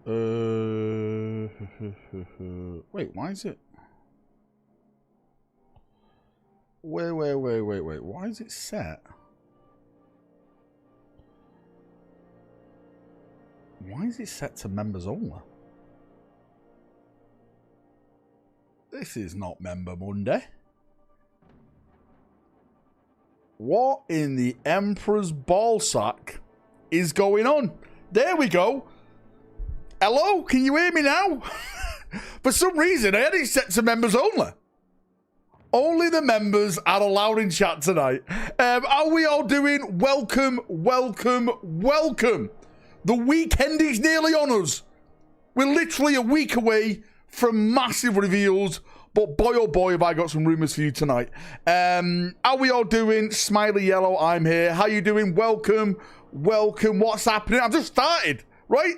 Wait, why is it? Wait. Why is it set? Why is it set to members only? This is not Member Monday. What in the Emperor's ballsack is going on? There we go. Hello, can you hear me now? For some reason, I had it set to members only. Only the members are allowed in chat tonight. How are we all doing? Welcome. The weekend is nearly on us. We're literally a week away from massive reveals. But boy, oh boy, have I got some rumours for you tonight. How are we all doing? Smiley Yellow, I'm here. How you doing? Welcome. What's happening? I've just started, right?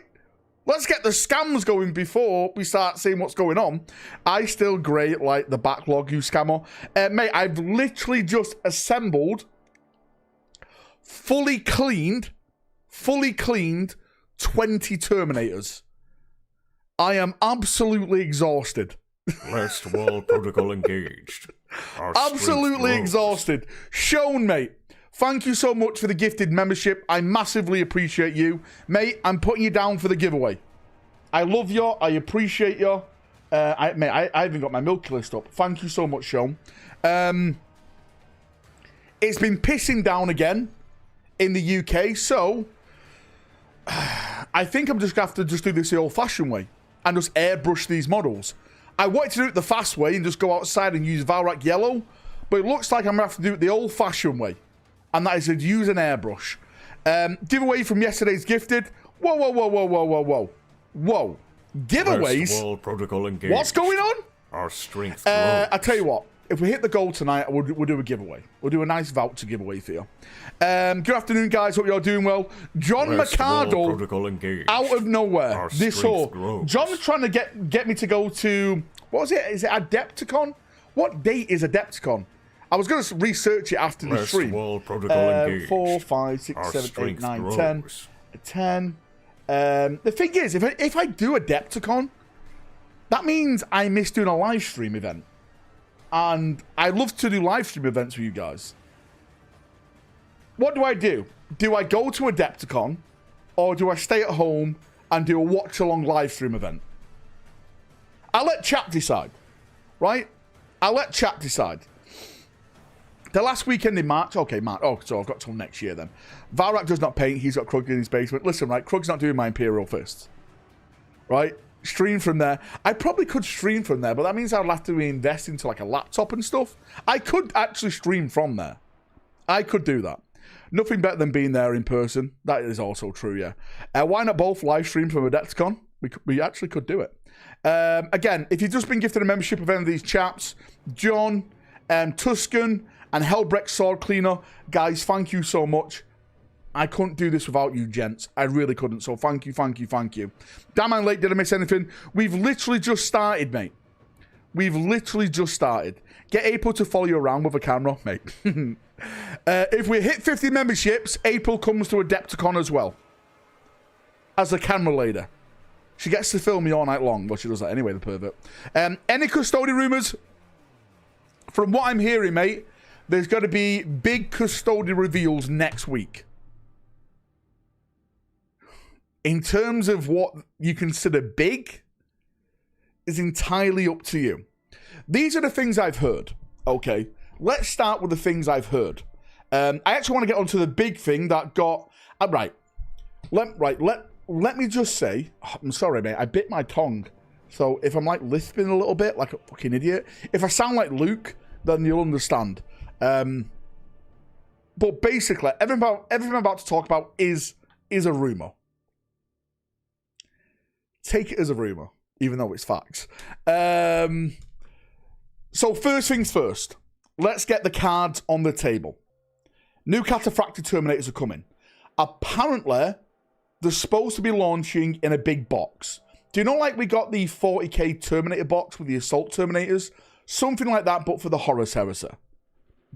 Let's get the scams going before we start seeing what's going on. I still grate like the backlog, you scammer. Mate, I've literally just assembled, fully cleaned 20 Terminators. I am absolutely exhausted. Last wall protocol engaged. Absolutely exhausted. Sean, mate, thank you so much for the gifted membership. I massively appreciate you. Mate, I'm putting you down for the giveaway. I love you. I appreciate you. Mate, I haven't got my milk list up. Thank you so much, Sean. It's been pissing down again in the UK, so I think I'm just going to have to just do this the old-fashioned way and just airbrush these models. I wanted to do it the fast way and just go outside and use Valrak Yellow, but it looks like I'm going to have to do it the old-fashioned way, and that is to use an airbrush. Giveaway from yesterday's gifted. Whoa. Giveaways? Wall protocol engaged. What's going on? Our strength grows. I tell you what, if we hit the goal tonight, we'll do a giveaway. We'll do a nice voucher giveaway for you. Good afternoon, guys. Hope you're doing well. John Mercado, out of nowhere, this whole John's trying to get me to go to, what was it? Is it Adepticon? What date is Adepticon? I was going to research it after the stream. 4, 5, 6, 7, 8, 9, 10. 10. The thing is, if I do Adepticon, that means I miss doing a live stream event. And I love to do live stream events with you guys. What do? Do I go to Adepticon, or do I stay at home and do a watch-along live stream event? I'll let chat decide, right? I'll let chat decide. The last weekend in March, okay, March. Oh, so I've got till next year then. Valrak does not paint. He's got Krug in his basement. Listen, right? Krug's not doing my Imperial Fists, right? Stream from there. I probably could stream from there, but that means I'd have to reinvest into like a laptop and stuff. I could actually stream from there. I could do that. Nothing better than being there in person. That is also true, yeah. Why not both live stream from Adepticon? We actually could do it. Again, if you've just been gifted a membership of any of these chaps, John, Tuscan, and Hellbrecht Sword Cleaner, guys, thank you so much. I couldn't do this without you, gents. I really couldn't. So thank you. Damn, I'm late. Did I miss anything? We've literally just started, mate. We've literally just started. Get April to follow you around with a camera, mate. If we hit 50 memberships, April comes to Adepticon as well. As a camera lady. She gets to film me all night long. Well, she does that anyway, the pervert. Any custodian rumours? From what I'm hearing, mate, there's going to be big custodian reveals next week. In terms of what you consider big, is entirely up to you. These are the things I've heard. Okay, let's start with the things I've heard. I actually want to get onto the big thing that got... Let me just say... Oh, I'm sorry, mate. I bit my tongue. So if I'm like lisping a little bit, like a fucking idiot, if I sound like Luke, then you'll understand. But basically, everything I'm about to talk about is a rumor. Take it as a rumor, even though it's facts. So first things first. Let's get the cards on the table. New Cataphractic Terminators are coming. Apparently, they're supposed to be launching in a big box. Do you know, like we got the 40k Terminator box with the Assault Terminators? Something like that, but for the Horus Heresy.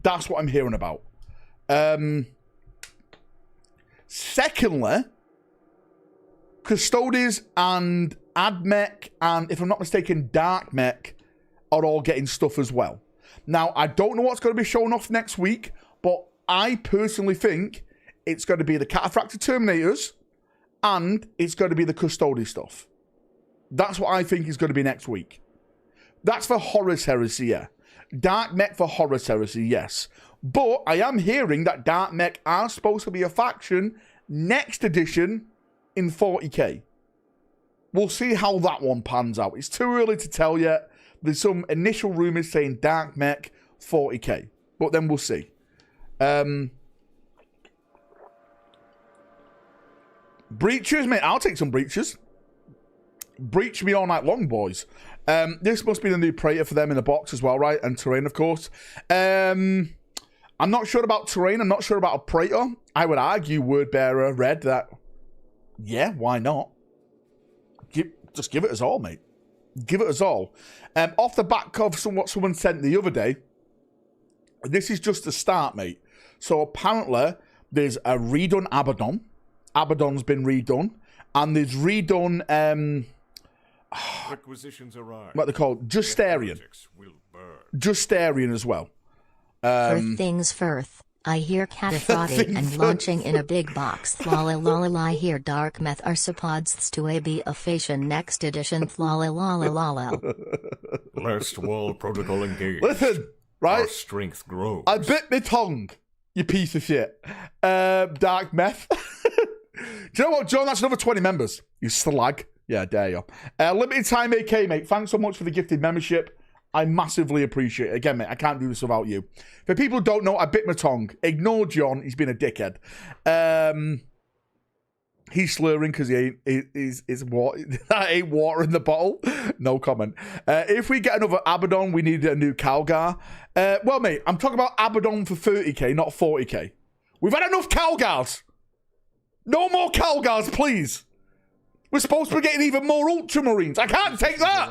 That's what I'm hearing about. Secondly, Custodes and Admech and, if I'm not mistaken, Dark Mech are all getting stuff as well. Now, I don't know what's going to be shown off next week, but I personally think it's going to be the Cataphracted Terminators and it's going to be the Custodes stuff. That's what I think is going to be next week. That's for Horus Heresy, yeah. Dark Mech for Horus Heresy, yes. But I am hearing that Dark Mech are supposed to be a faction next edition in 40k. We'll see how that one pans out. It's too early to tell yet. There's some initial rumors saying Dark Mech 40k. But then we'll see. Breachers, mate. I'll take some breachers. Breach me all night long, boys. This must be the new Praetor for them in the box as well, right? And Terrain, of course. I'm not sure about Terrain. I'm not sure about a Praetor. I would argue Wordbearer Red that, yeah, why not? Just give it us all, mate. Give it us all. Off the back of what someone sent the other day, this is just the start, mate. So apparently, there's a redone Abaddon. Abaddon's been redone. And there's redone... Requisitions arrive. What they're called? Justarian. Justarian as well. First things first, I hear Cataphractic and launching in a big box. I hear Dark Meth Arsapods to be a fashion next edition. Last wall protocol engaged. Listen, right? Our strength grows. I bit my tongue, you piece of shit. Dark Meth. Do you know what, John? That's another 20 members. You slag. Yeah, dare you. Limited time AK, mate. Thanks so much for the gifted membership. I massively appreciate it. Again, mate, I can't do this without you. For people who don't know, I bit my tongue. Ignore John. He's been a dickhead. He's slurring because he's water. That ain't water in the bottle. No comment. If we get another Abaddon, we need a new Calgar. Well, mate, I'm talking about Abaddon for 30k, not 40k. We've had enough Calgars. No more Calgars, please. We're supposed to be getting even more Ultramarines. I can't take that.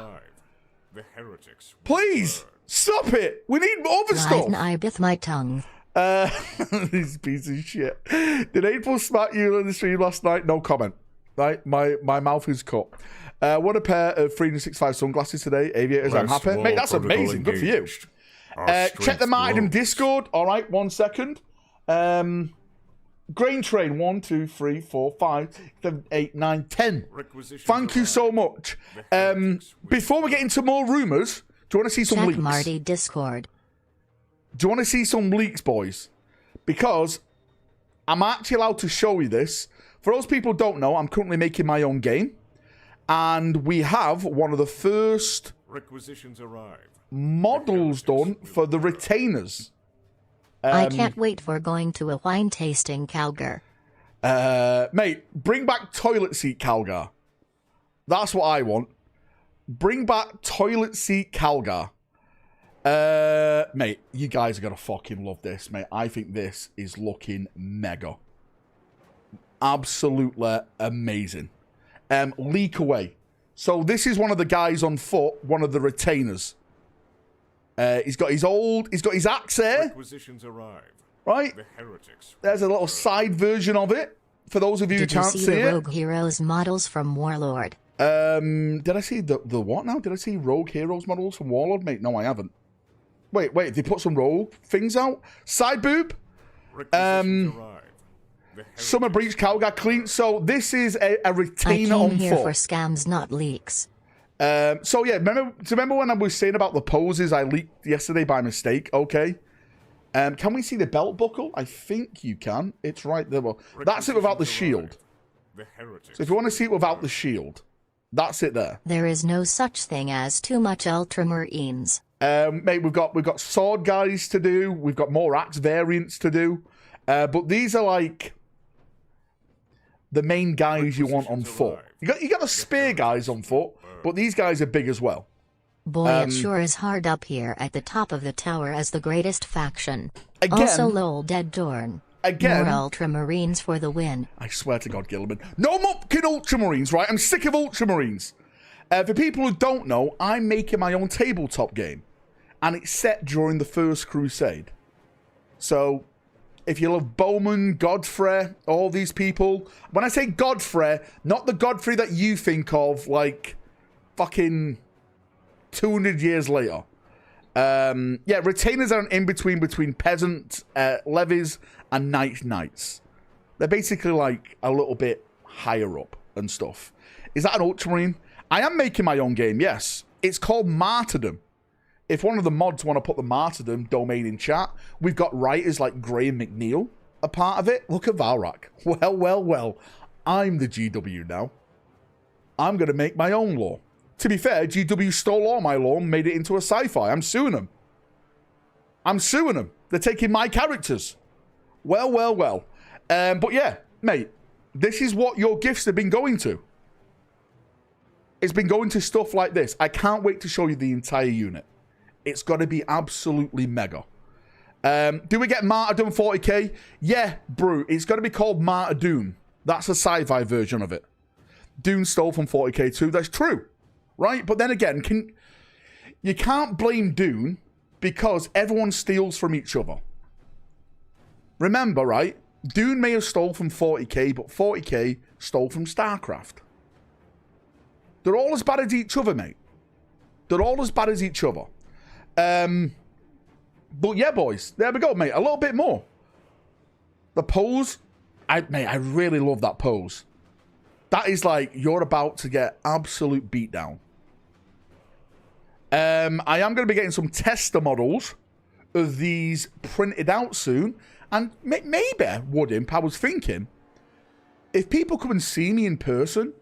The heretics. Please stop it. We need other stuff. I bit my tongue. These piece of shit. Did April smack you on the stream last night? No comment. Right, my mouth is cut. What a pair of 365 sunglasses today. Aviators, I'm happy. Mate, that's amazing. Good for you. Check the Martyrdom Discord. All right, 1 second. Grain Train, 1, 2, 3, 4, 5, 7, 8, 9, 10. Thank you so much. Before we get into more rumors, do you want to see some leaks? Marty Discord. Do you want to see some leaks, boys? Because I'm actually allowed to show you this. For those people who don't know, I'm currently making my own game. And we have one of the first requisitions arrive. Models done for the retainers. I can't wait for going to a wine tasting, Calgar. Mate, bring back toilet seat Calgar. That's what I want. Bring back toilet seat Calgar. Mate, you guys are going to fucking love this, mate. I think this is looking mega. Absolutely amazing. Leak away. So this is one of the guys on foot, one of the retainers. He's got his axe there. Requisitions arrive. Right? The heretics. There's a little side version of it. For those of you who can't see it. Did you see the Rogue Heroes models from Warlord? Did I see the what now? Did I see Rogue Heroes models from Warlord? Mate, no, I haven't. Wait, they put some Rogue things out? Side boob? Summer Breach Calgar clean. So this is a retainer on foot. I came here for scams, not leaks. So yeah, remember when I was saying about the poses I leaked yesterday by mistake? Okay. Can we see the belt buckle? I think you can. It's right there. Well, that's it without the shield. So if you want to see it without the shield, that's it there. There is no such thing as too much Ultramarines. Mate, we've got sword guys to do. We've got more axe variants to do. But these are like the main guys you want on foot. You got the spear guys on foot. But these guys are big as well. Boy, it sure is hard up here at the top of the tower as the greatest faction. Again, also, lol, dead Dorn. Again, more Ultramarines for the win. I swear to God, Gilliman. No mucking Ultramarines, right? I'm sick of Ultramarines. For people who don't know, I'm making my own tabletop game. And it's set during the First Crusade. So, if you love Bowman, Godfrey, all these people. When I say Godfrey, not the Godfrey that you think of, like fucking 200 years later. Yeah, retainers are an in-between between peasant levies and knights. They're basically like a little bit higher up and stuff. Is that an ultramarine? I am making my own game, yes. It's called Martyrdom. If one of the mods want to put the Martyrdom domain in chat, we've got writers like Graham McNeil a part of it. Look at Valrak. Well. I'm the GW now. I'm going to make my own lore. To be fair, GW stole all my lore and made it into a sci-fi. I'm suing them. They're taking my characters. Well. But yeah, mate, this is what your gifts have been going to. It's been going to stuff like this. I can't wait to show you the entire unit. It's got to be absolutely mega. Do we get Martyrdom 40k? Yeah, bro. It's got to be called Martyrdom. That's a sci-fi version of it. Dune stole from 40k too. That's true. Right? But then again, you can't blame Dune because everyone steals from each other. Remember, right? Dune may have stole from 40k, but 40k stole from StarCraft. They're all as bad as each other, mate. They're all as bad as each other. But yeah, boys, there we go, mate. A little bit more. The pose, mate, I really love that pose. That is like you're about to get absolute beatdown. I am going to be getting some tester models of these printed out soon, and maybe I was thinking, if people come and see me in person,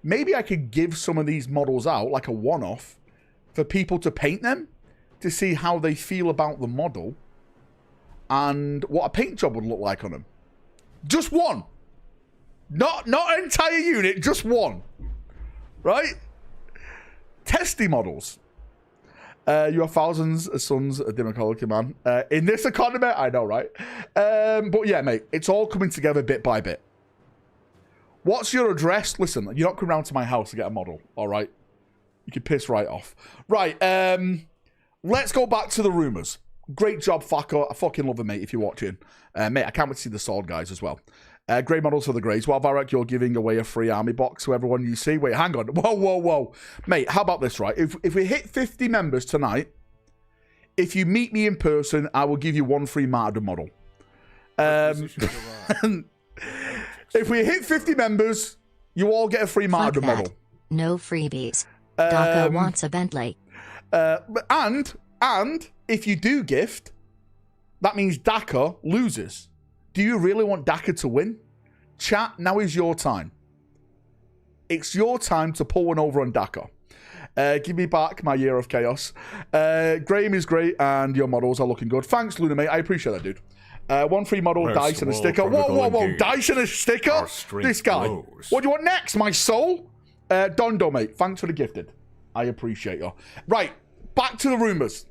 maybe I could give some of these models out like a one-off for people to paint them, to see how they feel about the model and what a paint job would look like on them. Just one. Not an entire unit, just one. Right? Testy models. You have thousands of sons of democratic man. In this economy, I know, right? But yeah, mate, it's all coming together bit by bit. What's your address? Listen, you're not coming round to my house to get a model, all right? You can piss right off. Right, let's go back to the rumours. Great job, Flacco. I fucking love it, mate, if you're watching. Mate, I can't wait to see the sword guys as well. Grey models for the Greys. While Valrak, you're giving away a free army box to everyone you see. Wait, hang on. Whoa. Mate, how about this, right? If we hit 50 members tonight, if you meet me in person, I will give you one free Martyrdom model. If we hit 50 members, you all get a free Martyrdom model. No freebies. Daka wants a Bentley. And if you do gift, that means Daka loses. Do you really want Daka to win? Chat, now is your time. It's your time to pull one over on Daka. Give me back my year of chaos. Graham is great, and your models are looking good. Thanks, Luna, mate. I appreciate that, dude. One free model, dice, and a sticker. Whoa. Dice and a sticker? This guy. Glows. What do you want next, my soul? Dondo, mate. Thanks for the gifted. I appreciate you. Right, back to the rumours.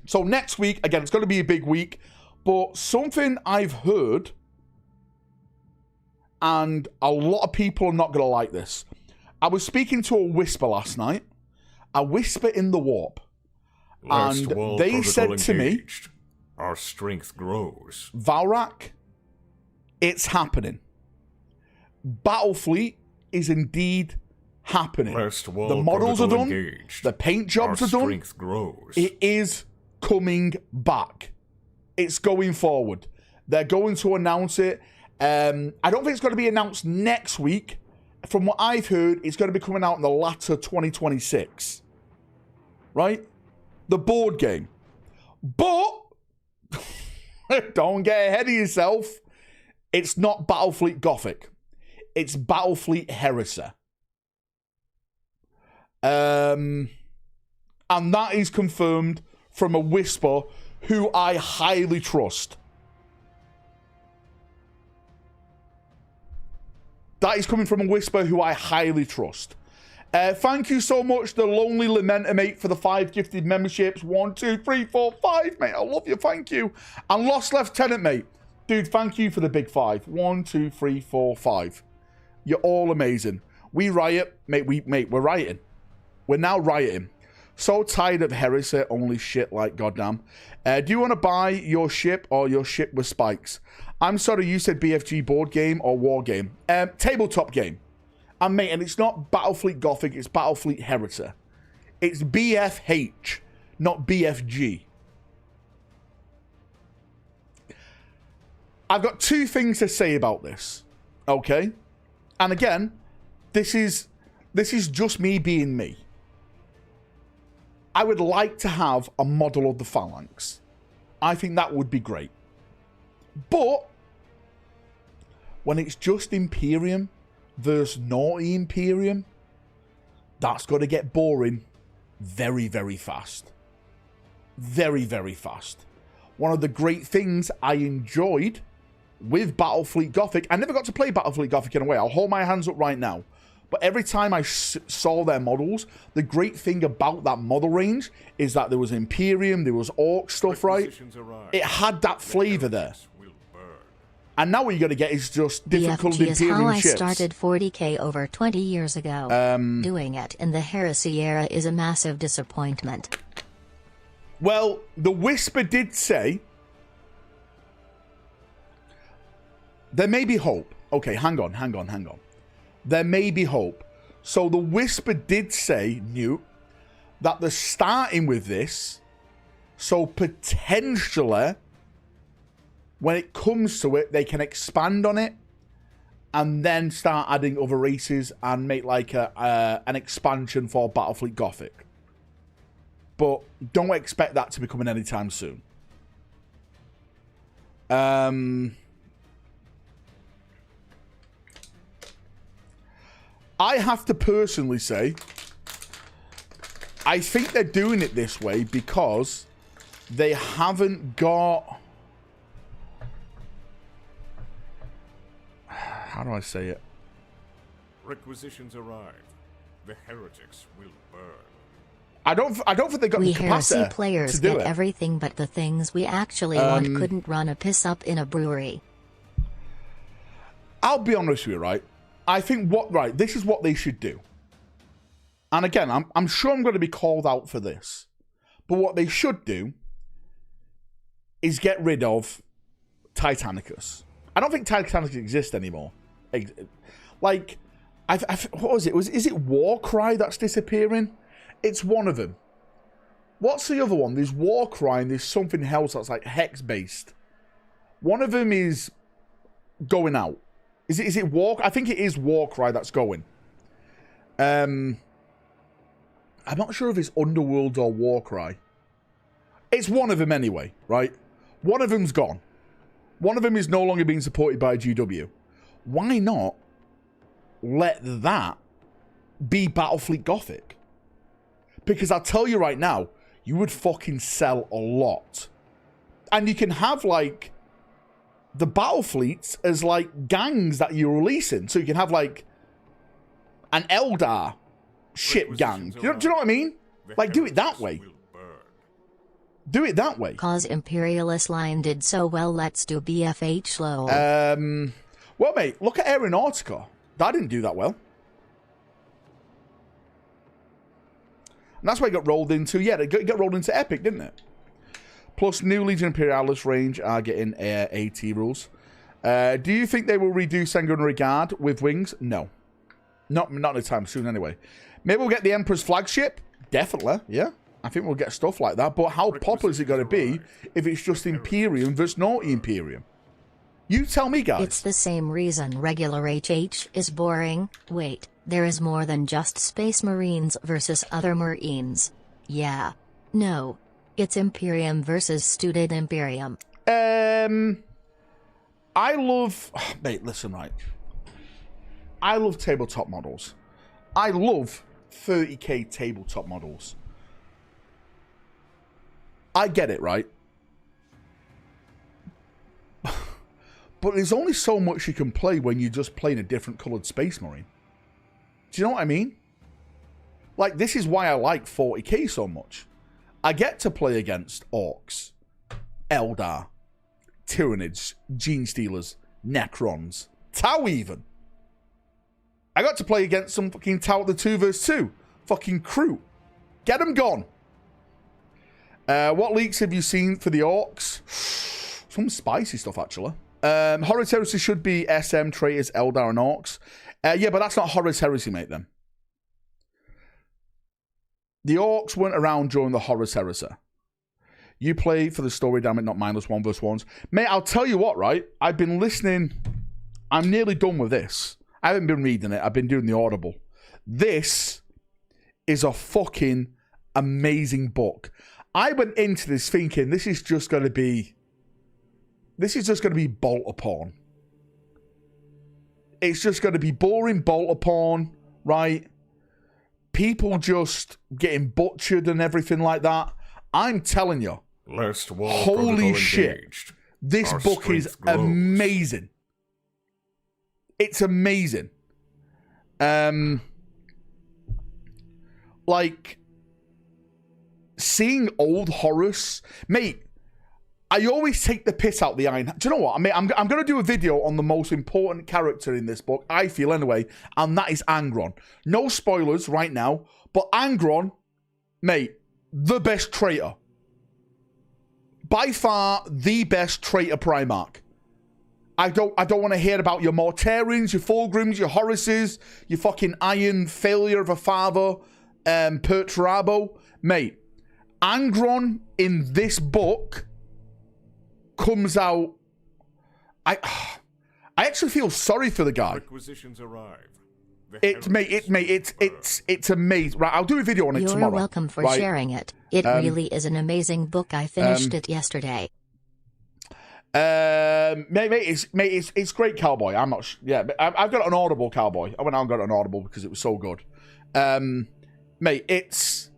So next week, again, it's going to be a big week, but something I've heard, and a lot of people are not going to like this. I was speaking to a whisper last night, a whisper in the warp, and they said to me, our strength grows. Valrak, it's happening. Battlefleet is indeed happening. The models are done. Engaged. The paint jobs are done. Strength grows. It is coming back. It's going forward. They're going to announce it. I don't think it's going to be announced next week. From what I've heard, it's going to be coming out in the latter 2026. Right? The board game. But don't get ahead of yourself. It's not Battlefleet Gothic. It's Battlefleet Heresy. And that is confirmed from a whisper who I highly trust. That is coming from a whisper who I highly trust. Thank you so much, the Lonely Lamenter, mate, for the 5 gifted memberships. 1, 2, 3, 4, 5, mate. I love you. Thank you. And Lost Lieutenant, mate. Dude, thank you for the big 5. 1, 2, 3, 4, 5. You're all amazing. We riot, mate. We're rioting. We're now rioting. So tired of heresy, only shit like goddamn. Do you want to buy your ship or your ship with spikes? I'm sorry, you said BFG board game or war game. Tabletop game. And mate, and it's not Battlefleet Gothic, it's Battlefleet Heresy. It's BFH, not BFG. I've got two things to say about this. Okay? And again, this is just me being me. I would like to have a model of the Phalanx. I think that would be great. But when it's just Imperium versus naughty Imperium, that's got to get boring very, very fast. Very, very fast. One of the great things I enjoyed with Battlefleet Gothic, I never got to play Battlefleet Gothic in a way. I'll hold my hands up right now. But every time I saw their models, the great thing about that model range is that there was Imperium, there was Orc stuff, right? It had that flavour there. And now what you got to get is just different coloured Imperium ships. BFG is how I started 40k over 20 years ago. Doing it in the Heresy era is a massive disappointment. Well, the Whisper did say there may be hope. Okay, hang on. There may be hope. So the Whisper did say, Newt, that they're starting with this. So potentially, when it comes to it, they can expand on it and then start adding other races and make like an expansion for Battlefleet Gothic. But don't expect that to be coming anytime soon. I have to personally say, I think they're doing it this way because they haven't got... How do I say it? Requisitions arrive. The heretics will burn. I don't think they got the capacity heresy players to do get it. everything but the things we actually want. Couldn't run a piss up in a brewery. I'll be honest with you, right? I think this is what they should do. And again, I'm sure I'm going to be called out for this. But what they should do is get rid of Titanicus. I don't think Titanicus exists anymore. Like, what was it? Is it Warcry that's disappearing? It's one of them. What's the other one? There's Warcry and there's something else that's like hex-based. One of them is going out. Is it War? I think it is Warcry that's going. I'm not sure if it's Underworld or Warcry. It's one of them anyway, right? One of them's gone. One of them is no longer being supported by GW. Why not let that be Battlefleet Gothic? Because I'll tell you right now, you would fucking sell a lot. And you can have, like, the battle fleets as, like, gangs that you're releasing. So you can have, like, an Eldar ship gang. Do you know what I mean? Like, do it that way. Do it that way. Cause Imperialist line did so well, let's do BFH low. Well, mate, look at Aeronautica. That didn't do that well. And that's why it got rolled into, it got rolled into Epic, didn't it? Plus, new Legion Imperialis range are getting AT rules. Do you think they will redo Sanguinary Guard with wings? No. Not anytime soon, anyway. Maybe we'll get the Emperor's flagship? Definitely, yeah. I think we'll get stuff like that. But how popular is it going to be if it's just Imperium versus naughty Imperium? You tell me, guys. It's the same reason regular HH is boring. Wait, there is more than just Space Marines versus other Marines. Yeah. No. It's Imperium versus Student Imperium. I love... Mate, listen, right. I love tabletop models. I love 30k tabletop models. I get it, right? But there's only so much you can play when you're just playing a different coloured Space Marine. Do you know what I mean? Like, this is why I like 40k so much. I get to play against Orcs, Eldar, Tyranids, Gene Stealers, Necrons, Tau even. I got to play against some fucking Tau the 2 vs 2. Fucking crew. Get them gone. What leaks have you seen for the orcs? Some spicy stuff, actually. Horus Heresy should be SM, Traitors, Eldar, and Orcs. Yeah, but that's not Horus Heresy, mate, then. The Orcs weren't around during the Horus Heresy. You play for the story, damn it, not mindless 1v1s. Mate, I'll tell you what, right? I've been listening. I'm nearly done with this. I haven't been reading it. I've been doing the Audible. This is a fucking amazing book. I went into this thinking this is just going to be bolter porn. It's just going to be boring bolter porn, right? People just getting butchered and everything like that. I'm telling you, holy shit, this book is amazing. It's amazing. Like, seeing old Horus, mate, I always take the piss out the Iron. Do you know what? I mean, I'm going to do a video on the most important character in this book, I feel anyway, and that is Angron. No spoilers right now, but Angron, mate, the best traitor. By far, the best traitor Primarch. I don't want to hear about your Mortarians, your Fulgrims, your Horuses, your fucking Iron failure of a father, Perturabo. Mate, Angron in this book comes out. I actually feel sorry for the guy. Requisitions arrive. It's amazing. Right, I'll do a video on it tomorrow. You're welcome for sharing it. It really is an amazing book. I finished it yesterday. It's great, Cowboy. I'm not. Yeah, but I've got an Audible, Cowboy. I went out and got an Audible because it was so good. Mate, it's.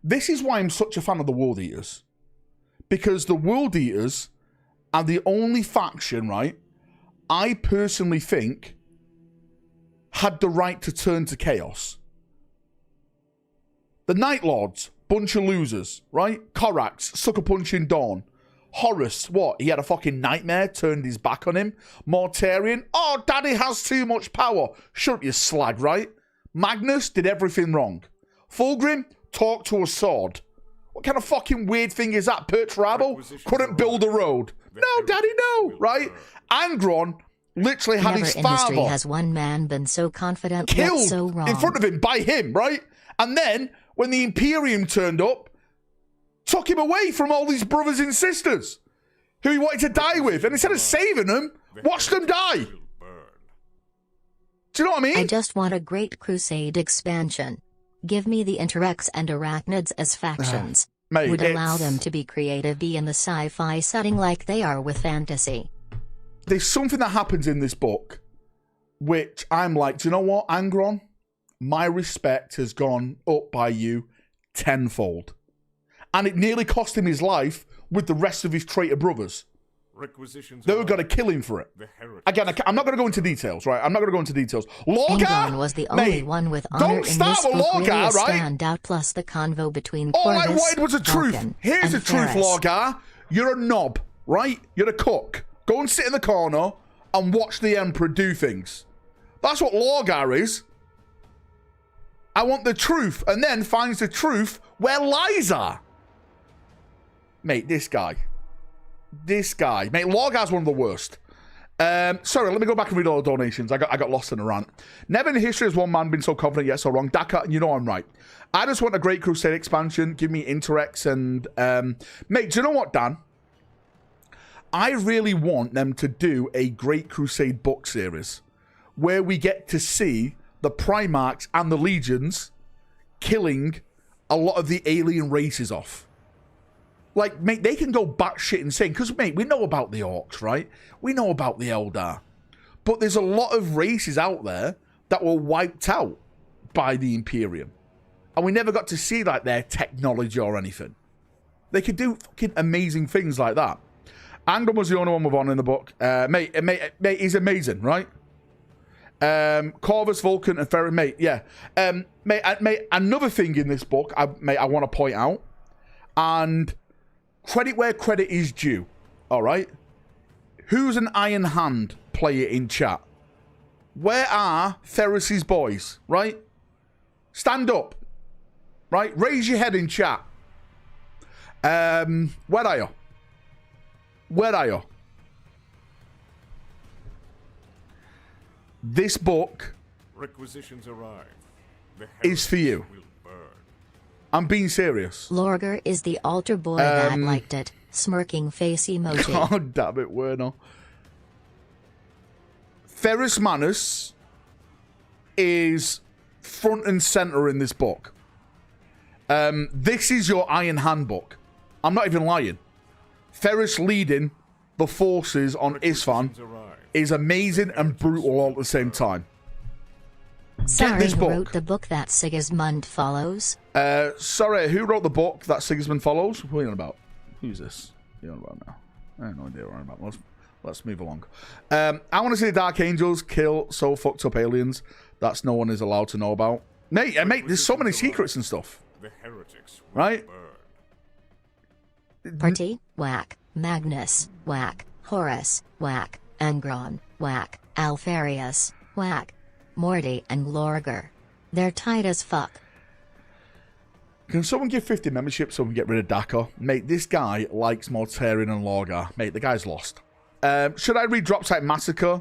This is why I'm such a fan of the World Eaters, because the World Eaters are the only faction, right? I personally think had the right to turn to chaos. The Night Lords, bunch of losers, right? Korax, sucker punching Dawn. Horus, what? He had a fucking nightmare, turned his back on him. Mortarian, oh, daddy has too much power. Shut up, you slag, right? Magnus did everything wrong. Fulgrim, talked to a sword. What kind of fucking weird thing is that? Perturabo couldn't build a road. No, daddy, no, right? Angron literally had his father industry has one man been so confident killed so wrong. in front of him by him, right? And then when the Imperium turned up, took him away from all these brothers and sisters who he wanted to die with, and instead of saving them, watched them die. Do you know what I mean? I just want a Great Crusade expansion. Give me the Interrex and Arachnids as factions. Mate, would allow them to be creative, be in the sci-fi setting like they are with fantasy. There's something that happens in this book which I'm like, do you know what, Angron? My respect has gone up by you tenfold. And it nearly cost him his life with the rest of his traitor brothers. They were going to kill him for it. Again, I'm not going to go into details, right? I'm not going to go into details. Lorgar Angron was the only one with honor in this book, really a standout, plus the convo between all Corvus, I wanted was a truth. Vulcan, Here's the and truth, Ferris. Lorgar. You're a knob, right? You're a cook. Go and sit in the corner and watch the Emperor do things. That's what Lorgar is. I want the truth, and then finds the truth where lies are. Mate, this guy. Mate, Lorgar's one of the worst. Sorry, let me go back and read all the donations. I got lost in a rant. Never in history has one man been so confident yet so wrong. Dakar, you know I'm right. I just want a Great Crusade expansion. Give me Interrex and... mate, do you know what, Dan? I really want them to do a Great Crusade book series where we get to see the Primarchs and the Legions killing a lot of the alien races off. Like, mate, they can go batshit insane. Because, mate, we know about the Orcs, right? We know about the Eldar. But there's a lot of races out there that were wiped out by the Imperium. And we never got to see, like, their technology or anything. They could do fucking amazing things like that. Angron was the only one with honor in the book. Mate, he's amazing, right? Corvus, Vulcan, and Ferry, mate, yeah. Mate, another thing in this book, I want to point out, and... credit where credit is due, all right? Who's an Iron Hand player in chat? Where are Ferris's boys, right? Stand up. Right? Raise your head in chat. Where are you? Where are you? This book Requisitions arrive. The is for you. will burn. I'm being serious. Lorger is the altar boy that liked it. Smirking face emoji. God damn it, Werner. Ferrus Manus is front and center in this book. This is your Iron Hand book. I'm not even lying. Ferrus leading the forces on Isfahan is amazing and brutal all at the same time. Sorry, this who book. wrote the book that Sigismund follows? Sorry, who wrote the book that Sigismund follows? What are you on about? Who's this? What are you on about now? I have no idea what I'm on about. Let's move along. I want to see the Dark Angels kill so fucked up aliens that no one is allowed to know about. Mate, there's so many secrets and stuff. The heretics will Right? burn. Party, whack. Magnus, whack. Horus, whack. Angron, whack. Alfarius, whack. Morty and Lorger. They're tight as fuck. Can someone give 50 membership so we can get rid of Daka? Mate, this guy likes Mortarion and Lorgar. Mate, the guy's lost. Should I read Dropsite Massacre?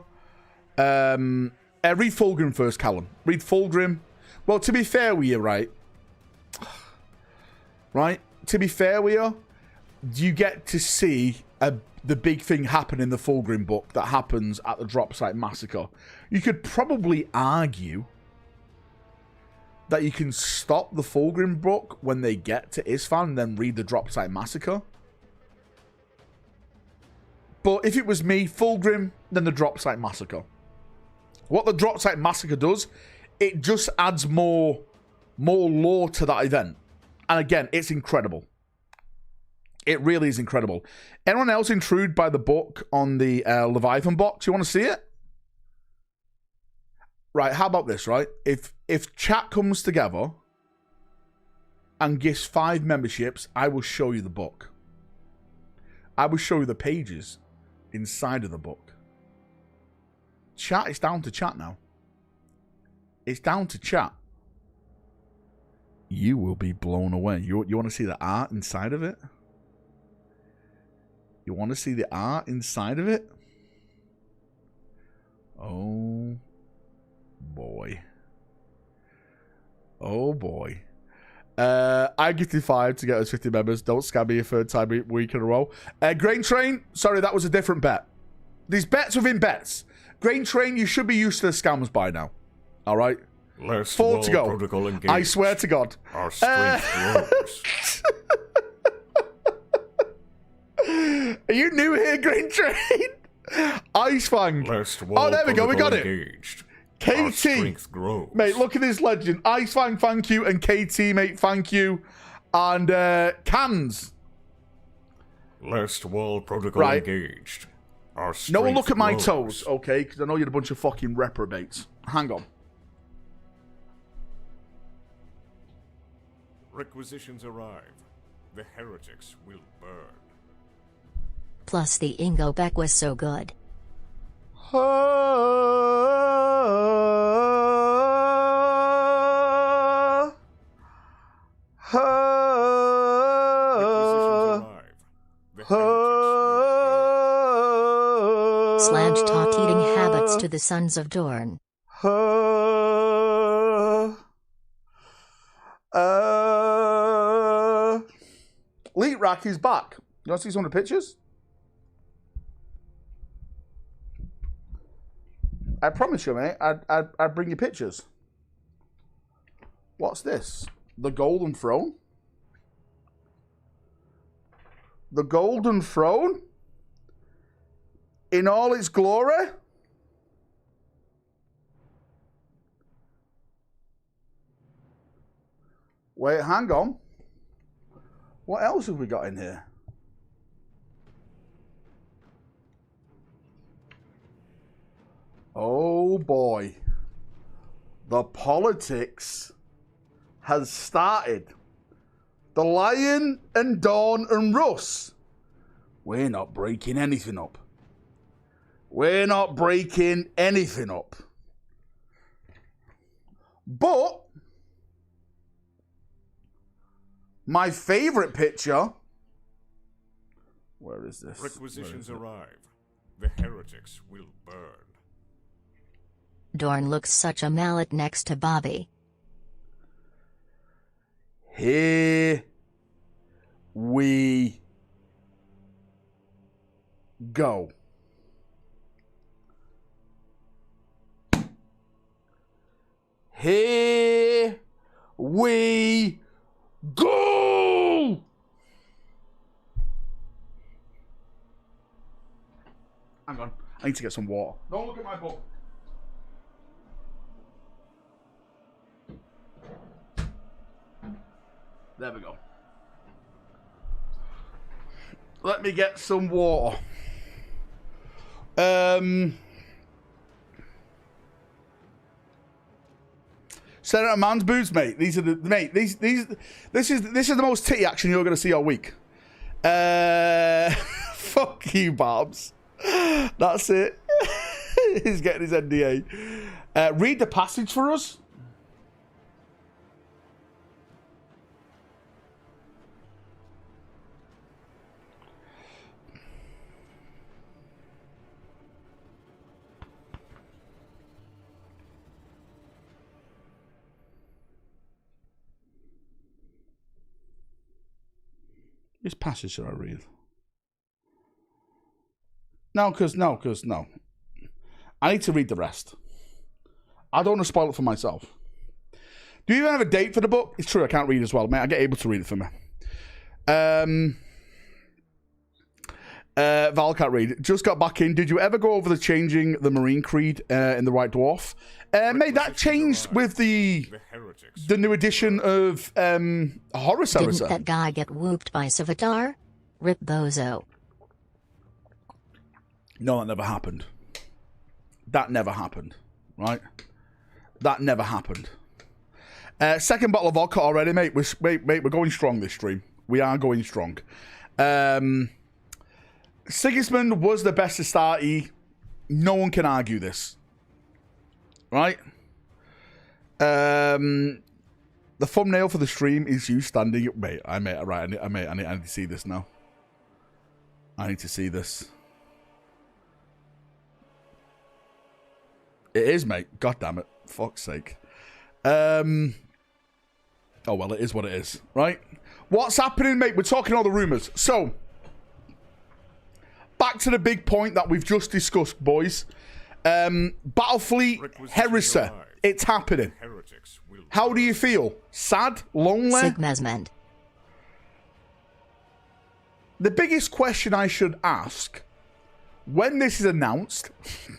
Read Fulgrim first, Callum. Read Fulgrim. Well, to be fair with you, right? Right? To be fair with you, you get to see the big thing happen in the Fulgrim book that happens at the Dropsite Massacre. You could probably argue that you can stop the Fulgrim book when they get to Isfahan and then read the Dropsite Massacre. But if it was me, Fulgrim, then the Dropsite Massacre. What the Dropsite Massacre does, it just adds more lore to that event. And again, it's incredible. It really is incredible. Anyone else intrigued by the book on the Leviathan box? You want to see it? Right, how about this, right? If chat comes together and gets 5 memberships, I will show you the book. I will show you the pages inside of the book. Chat, it's down to chat now. It's down to chat. You will be blown away. You want to see the art inside of it? You want to see the art inside of it? Oh boy. Oh boy. I gifted 5 to get us 50 members. Don't scam me a third time week in a row. Grain Train, sorry, that was a different bet. These bets within bets. Grain Train, you should be used to the scams by now. All right? 4 to go. Protocol engaged. I swear to God. Our strength grows. Are you new here, Grain Train? Icefang. Oh, there we go. We got engaged. it. KT. Mate, look at this legend. Icefang, thank you. And KT, mate, thank you. And Cans. Last wall protocol engaged. Our no one look at my grows. toes, okay? Because I know you're a bunch of fucking reprobates. Hang on. Requisitions arrive. The heretics will burn. Plus the Ingo Beck was so good. Slange taught eating habits to the sons of Dorn. Leetrack is back. You want to see some of the pictures? I promise you, mate, I'd bring you pictures. What's this? The Golden Throne? The Golden Throne? In all its glory? Wait, hang on. What else have we got in here? Oh boy. The politics has started. The Lion and Dawn and Russ. We're not breaking anything up. We're not breaking anything up. But My favorite picture. Where is this? Requisitions arrive. The heretics will burn. Dorn looks such a mallet next to Bobby. Here we go. Here we go. Hang on, I need to get some water. Don't look at my book. There we go. Let me get some water. Senator Man's boots, mate. These are the mate. This is the most titty action you're gonna see all week. Fuck you, Bobs. That's it. He's getting his NDA. Read the passage for us. Which passage should I read? No. I need to read the rest. I don't want to spoil it for myself. Do you even have a date for the book? It's true, I can't read as well, mate. I get able to read it for me. Val can't read. Just got back in. Did you ever go over the changing the Marine Creed in the White Dwarf? Mate, that changed with the new edition of Horus Heresy. Didn't that guy get whooped by Civitar? Rip Bozo. No, that never happened. That never happened, right? That never happened. Second bottle of vodka already, mate. We're going strong this stream. We are going strong. Sigismund was the best Astarte. No one can argue this. Right? The thumbnail for the stream is you standing. Wait, I need to see this now. I need to see this. It is, mate. God damn it. Fuck's sake. Oh, well, it is what it is. Right? What's happening, mate? We're talking all the rumours. So, back to the big point that we've just discussed, boys. Battlefleet Heresy. It's happening. How do you feel? Sad? Lonely? Sigmesmend. The biggest question I should ask, when this is announced,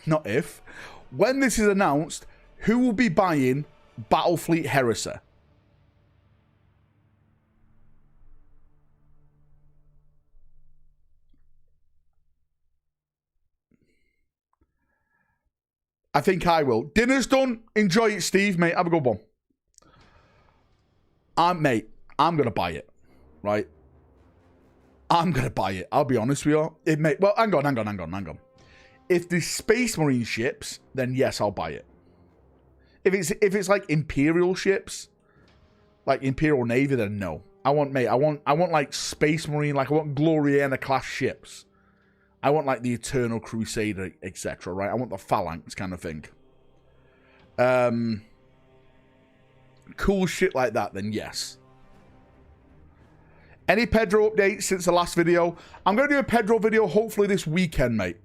not if, when this is announced, who will be buying Battlefleet Heresy? I think I will. Dinner's done. Enjoy it, Steve, mate. Have a good one. Mate, I'm going to buy it, right? I'm going to buy it. I'll be honest with you. Well, hang on. If there's Space Marine ships, then yes, I'll buy it. If it's like Imperial ships, like Imperial Navy, then no. I want like Space Marine, like I want Gloriana class ships. I want like the Eternal Crusader, etc. Right? I want the Phalanx kind of thing. Cool shit like that, then yes. Any Pedro updates since the last video? I'm going to do a Pedro video hopefully this weekend, mate.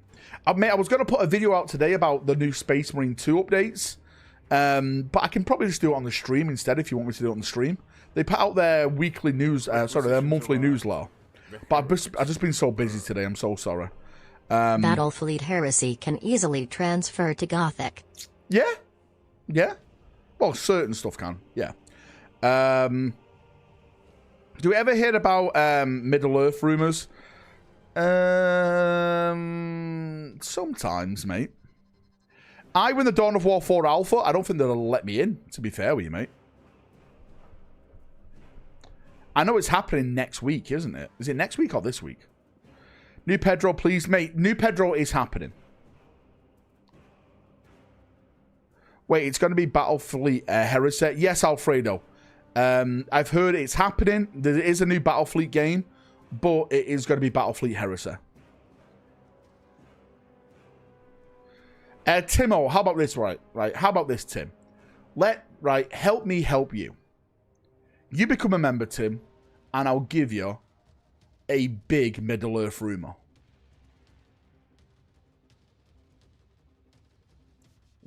I was going to put a video out today about the new Space Marine 2 updates. But I can probably just do it on the stream instead if you want me to do it on the stream. They put out their weekly news, their monthly newsletter. But I've just been so busy today, I'm so sorry. Battlefleet Heresy can easily transfer to Gothic. Yeah. Yeah. Well, certain stuff can. Yeah. Do we ever hear about Middle-earth rumors? Sometimes, mate. I win the Dawn of War 4 Alpha. I don't think they'll let me in, to be fair with you, mate. I know it's happening next week, isn't it? Is it next week or this week? New Pedro, please, mate. New Pedro is happening. Wait, it's going to be Battlefleet Heresy. Yes, Alfredo. I've heard it's happening. There is a new Battlefleet game, but it is going to be Battlefleet Heresy. Timo, how about this, right? How about this, Tim? Help me help you. You become a member, Tim, and I'll give you a big Middle-earth Rumour.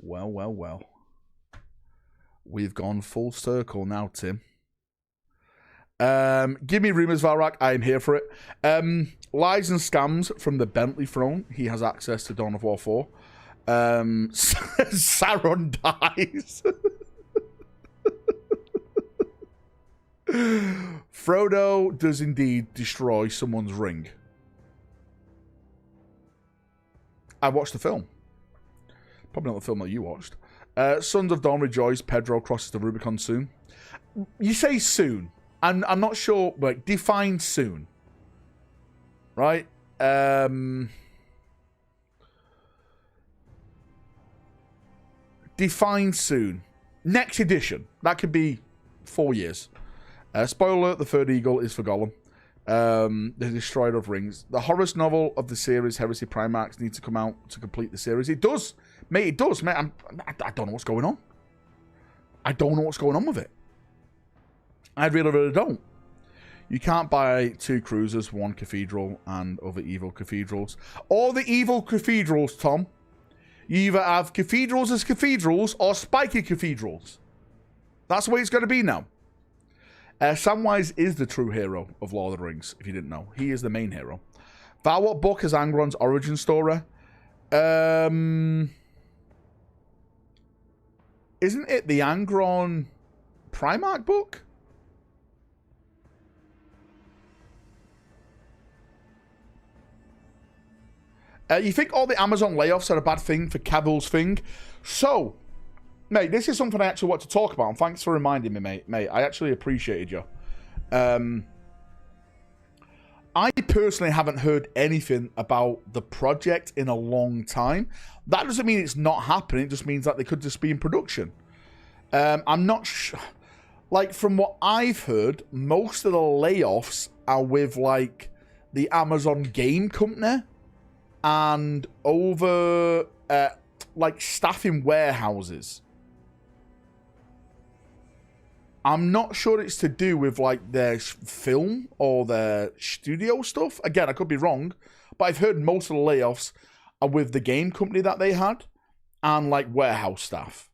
Well. We've gone full circle now, Tim. Give me rumours, Valrak. I am here for it. Lies and scams from the Bentley throne. He has access to Dawn of War 4. Sauron dies. Frodo does indeed destroy someone's ring. I watched the film. Probably not the film that you watched. Sons of Dawn rejoice. Pedro crosses the Rubicon soon. You say soon. I'm not sure. Like, define soon. Right? Define soon. Next edition. That could be 4 years. Spoiler alert, the third eagle is for Gollum. The Destroyer of Rings. The Horus novel of the series, Heresy Primax, needs to come out to complete the series. It does. Mate, it does. Mate, I don't know what's going on. I don't know what's going on with it. I really don't. You can't buy 2 cruisers, 1 cathedral, and other evil cathedrals. All the evil cathedrals, Tom. You either have cathedrals as cathedrals or spiky cathedrals. That's the way it's going to be now. Samwise is the true hero of Lord of the Rings, if you didn't know. He is the main hero. Val, what book is Angron's origin story? Isn't it the Angron Primarch book? You think all the Amazon layoffs are a bad thing for Cavill's thing? So, mate, this is something I actually want to talk about, and thanks for reminding me, mate. Mate, I actually appreciated you. I personally haven't heard anything about the project in a long time. That doesn't mean it's not happening. It just means that they could just be in production. I'm not sure. Like, from what I've heard, most of the layoffs are with, like, the Amazon game company and over, like, staff in warehouses. I'm not sure it's to do with, like, their film or their studio stuff. Again, I could be wrong, but I've heard most of the layoffs are with the game company that they had and, like, warehouse staff.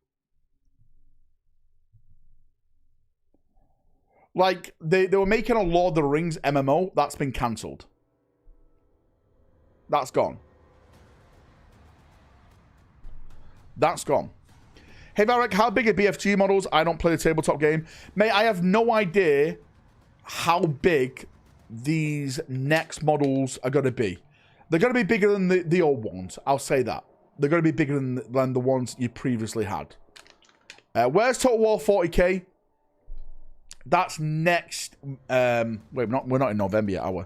Like, they were making a Lord of the Rings MMO. That's been cancelled. That's gone. That's gone. Hey, Valrak, how big are BFG models? I don't play the tabletop game. Mate, I have no idea how big these next models are going to be. They're going to be bigger than the old ones. I'll say that. They're going to be bigger than the ones you previously had. Where's Total War 40k? That's next... wait, we're not in November yet, are we?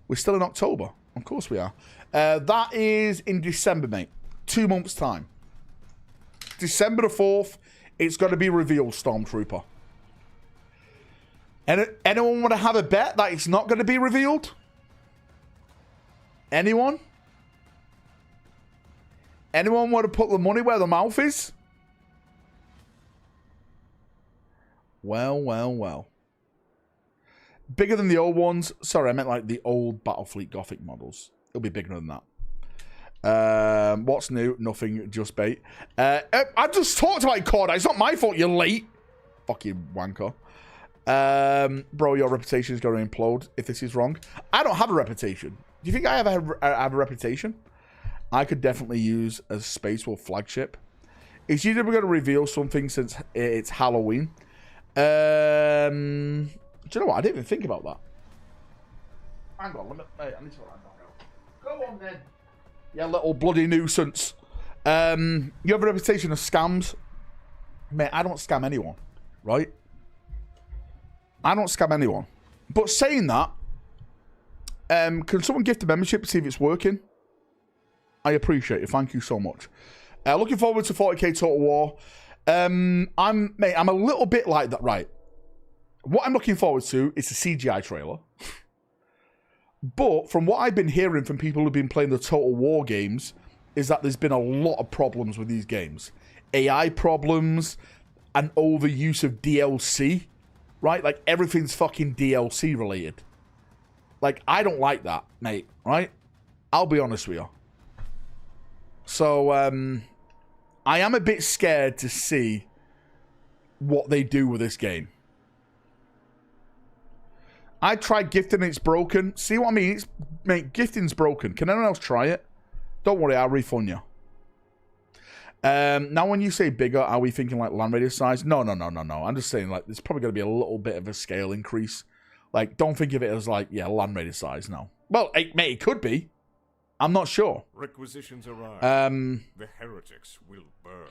We're still in October. Of course we are. That is in December, mate. 2 months' time. December the 4th, it's going to be revealed, Stormtrooper. Anyone want to have a bet that it's not going to be revealed? Anyone? Anyone want to put the money where the mouth is? Well. Bigger than the old ones. Sorry, I meant like the old Battlefleet Gothic models. It'll be bigger than that. What's new? Nothing, just bait. I just talked about Corda. It's not my fault you're late. Fucking wanker. Bro, your reputation is going to implode if this is wrong. I don't have a reputation. Do you think I have a reputation? I could definitely use a Space Wolf flagship. Is you never going to reveal something since it's Halloween? Do you know what? I didn't even think about that. Hang on, I need to write that out. Go on then. Yeah, little bloody nuisance. You have a reputation of scams. Mate, I don't scam anyone, right? I don't scam anyone. But saying that, can someone gift a membership to see if it's working? I appreciate it. Thank you so much. Looking forward to 40k Total War. I'm a little bit like that, right? What I'm looking forward to is a CGI trailer. But from what I've been hearing from people who've been playing the Total War games, is that there's been a lot of problems with these games. AI problems, and overuse of DLC, right? Like, everything's fucking DLC related. Like, I don't like that, mate, right? I'll be honest with you. So, I am a bit scared to see what they do with this game. I tried gifting, it's broken. See what I mean? Mate, gifting's broken. Can anyone else try it? Don't worry, I'll refund you. Now, when you say bigger, are we thinking like land radius size? No. I'm just saying, like, there's probably going to be a little bit of a scale increase. Like, don't think of it as like, yeah, land radius size, no. Well, mate, it could be. I'm not sure. Requisitions arrive. The heretics will burn.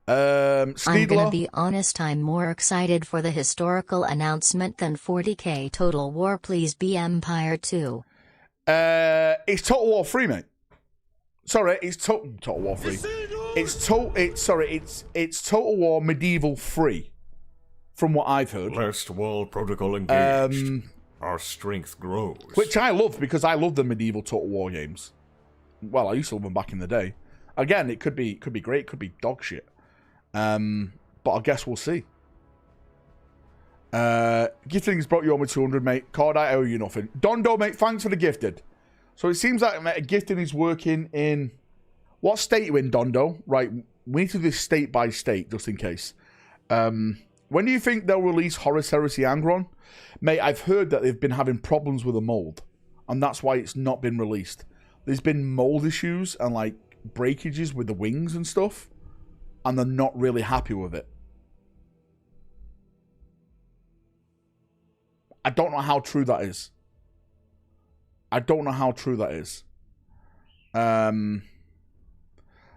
I'm gonna be honest, I'm more excited for the historical announcement than 40k Total War. Please be Empire 2. It's Total War 3, mate. Sorry, it's Total War 3. It's Total War Medieval 3, from what I've heard. Last wall protocol engaged. Our strength grows. Which I love, because I love the medieval Total War games. Well, I used to love them back in the day. Again, it could be great, it could be dog shit. But I guess we'll see. Gifting's brought you over 200, mate. Card, I owe you nothing. Dondo, mate, thanks for the gifted. So it seems like, mate, gifting is working in... What state are you in, Dondo? Right, we need to do this state by state, just in case. When do you think they'll release Horus Heresy Angron? Mate, I've heard that they've been having problems with the mold, and that's why it's not been released. There's been mold issues and, like, breakages with the wings and stuff, and they're not really happy with it. I don't know how true that is.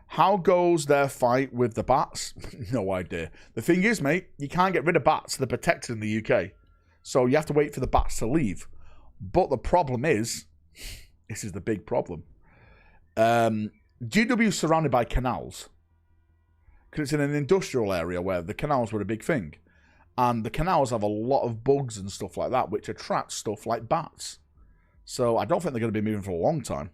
How goes their fight with the bats? No idea. The thing is, mate, you can't get rid of bats. They're protected in the UK. So you have to wait for the bats to leave. But the problem is, this is the big problem. GW is surrounded by canals. Because it's in an industrial area where the canals were a big thing. And the canals have a lot of bugs and stuff like that, which attract stuff like bats. So I don't think they're going to be moving for a long time.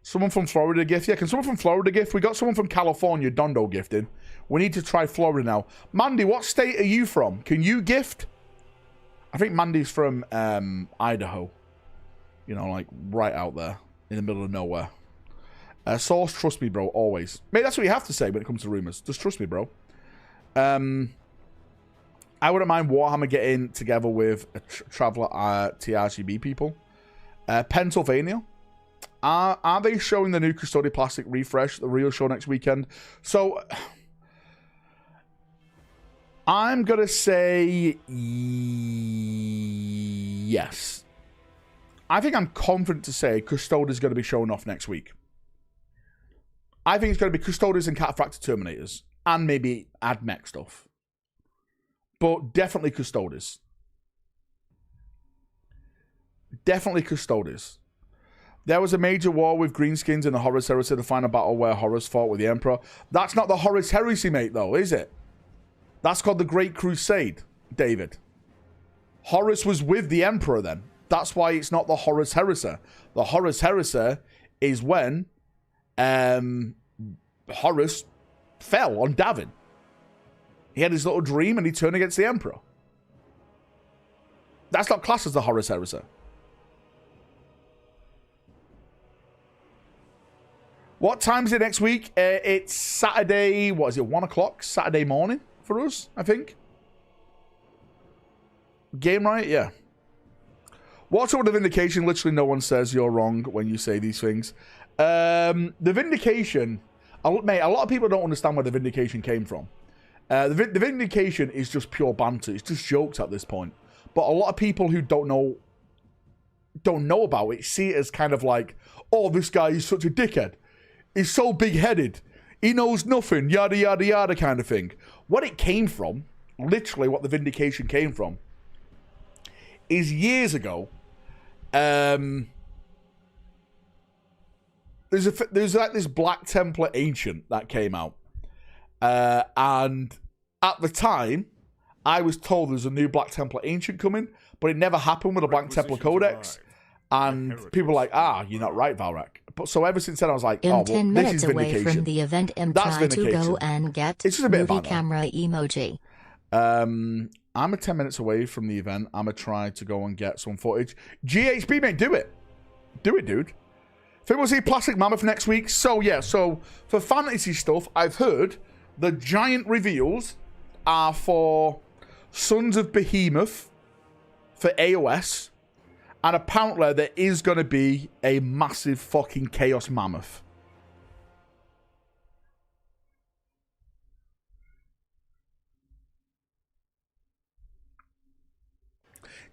Someone from Florida gift? Yeah, can someone from Florida gift? We got someone from California, Dondo, gifting. We need to try Florida now. Mandy, what state are you from? Can you gift? I think Mandy's from Idaho. You know, like right out there in the middle of nowhere. Source, trust me, bro, always. Mate, that's what you have to say when it comes to rumors. Just trust me, bro. I wouldn't mind Warhammer getting together with a Traveller TRGB people. Pennsylvania. Are they showing the new Custody Plastic refresh, the real show next weekend? So, I'm going to say yes. I think I'm confident to say Custodes is going to be showing off next week. I think it's going to be Custodes and Cataphractor Terminators. And maybe AdMech stuff. But definitely Custodes. Definitely Custodes. There was a major war with greenskins in the Horus Heresy, the final battle where Horus fought with the Emperor. That's not the Horus Heresy, mate, though, is it? That's called the Great Crusade, David. Horus was with the Emperor then. That's why it's not the Horus Heresy. The Horus Heresy is when Horus fell on Davin. He had his little dream and he turned against the Emperor. That's not classed as the Horus Heresy. What time is it next week? It's Saturday, what is it, 1 o'clock? Saturday morning for us, I think. Game right? Yeah. What's up with the Vindication? Literally no one says you're wrong when you say these things. The Vindication, mate, a lot of people don't understand where the Vindication came from. The Vindication is just pure banter. It's just jokes at this point. But a lot of people who don't know about it see it as kind of like, oh, this guy is such a dickhead. He's so big-headed. He knows nothing, yada, yada, yada kind of thing. What it came from, literally what the Vindication came from, is years ago, there's like this Black Templar Ancient that came out. And at the time, I was told there's a new Black Templar Ancient coming, but it never happened with the Black Templar Codex. And people were like, you're not right, Valrak. But so ever since then, I was like, In 10 minutes away from the event, try to go and get it's just a bit movie camera emoji. I'm 10 minutes away from the event. I'm going to try to go and get some footage. GHB, mate, do it. Do it, dude. Think we'll see Plastic Mammoth next week. So, yeah, so for fantasy stuff, I've heard the giant reveals are for Sons of Behemoth for AOS. And apparently there is going to be a massive fucking Chaos Mammoth.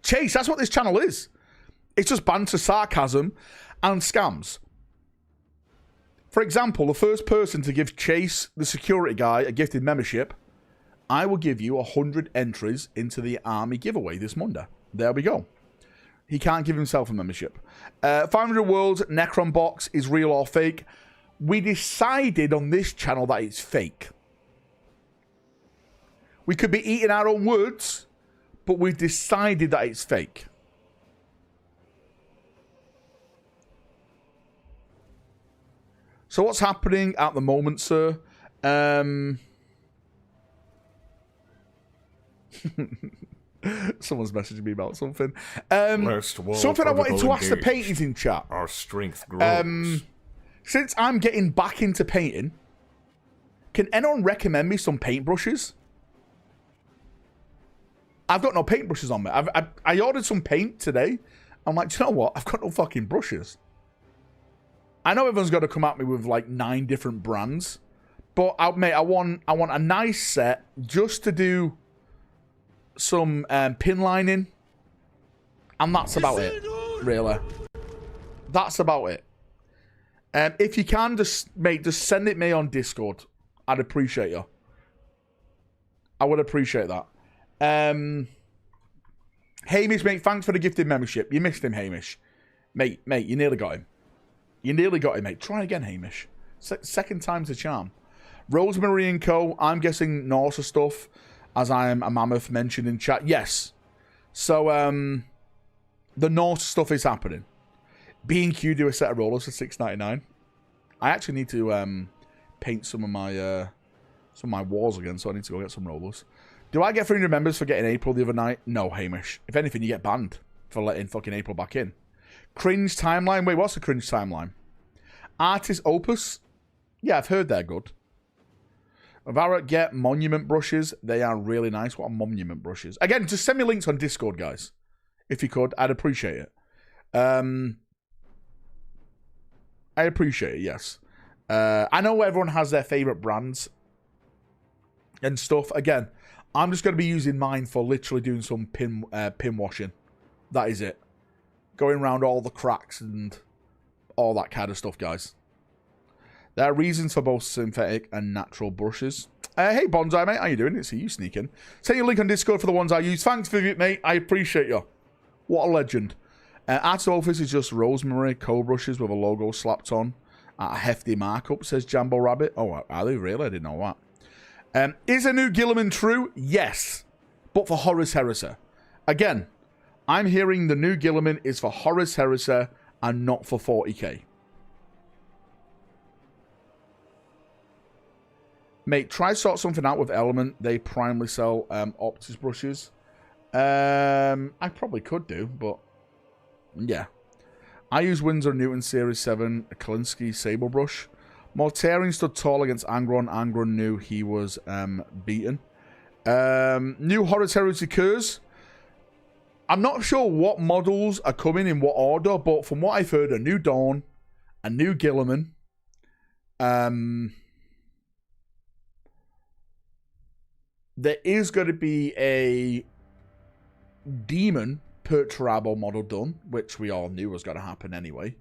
Chase, that's what this channel is. It's just banter, sarcasm, and scams. For example, the first person to give Chase, the security guy, a gifted membership, I will give you 100 entries into the army giveaway this Monday. There we go. He can't give himself a membership. 500 Worlds Necron box is real or fake. We decided on this channel that it's fake. We could be eating our own words, but we've decided that it's fake. So what's happening at the moment, sir? Someone's messaging me about something. Something I wanted to ask the painters in chat. Our strength grows. Since I'm getting back into painting, can anyone recommend me some paintbrushes? I've got no paintbrushes on me. I ordered some paint today. I'm like, do you know what? I've got no fucking brushes. I know everyone's got to come at me with like 9 different brands, but mate, I want a nice set just to do some pin lining, and that's about it, really. That's about it. If you can, just send it me on Discord. I'd appreciate you. I would appreciate that. Hamish, mate, thanks for the gifted membership. You missed him, Hamish. Mate, you nearly got him. You nearly got him, mate. Try again, Hamish. Second time's the charm. Rosemary and Co. I'm guessing Norse stuff, as I am a mammoth mentioned in chat. Yes. So, the Norse stuff is happening. B&Q do a set of rollers for $6.99. I actually need to paint some of my walls again, so I need to go get some rollers. Do I get 300 members for getting April the other night? No, Hamish. If anything, you get banned for letting fucking April back in. Cringe timeline. Wait, what's the cringe timeline? Artist Opus. Yeah, I've heard they're good. Valrak, get monument brushes. They are really nice. What are monument brushes? Again, just send me links on Discord, guys. If you could, I'd appreciate it. I appreciate it, yes. I know everyone has their favorite brands and stuff. Again, I'm just going to be using mine for literally doing some pin washing. That is it. Going around all the cracks and all that kind of stuff, guys. There are reasons for both synthetic and natural brushes. Hey, Bonsai, mate. How you doing? It's you sneaking. Send your link on Discord for the ones I use. Thanks, Vivian, mate. I appreciate you. What a legend. Artist Office is just Rosemary co-brushes with a logo slapped on at a hefty markup, says Jambo Rabbit. Oh, are they really? I didn't know that. Is a new Gilliman true? Yes. But for Horus Heresy. Again, I'm hearing the new Gilliman is for Horus Heresy and not for 40k. Mate, try sort something out with Element. They primarily sell Optus brushes. I probably could do, but yeah. I use Winsor Newton Series 7 Kalinsky Sable Brush. Mortarian stood tall against Angron. Angron knew he was beaten. New Horus Heresy Curse. I'm not sure what models are coming in what order, but from what I've heard, a new Dawn, a new Gilliman, there is going to be a Demon Perturabo model done, which we all knew was going to happen anyway.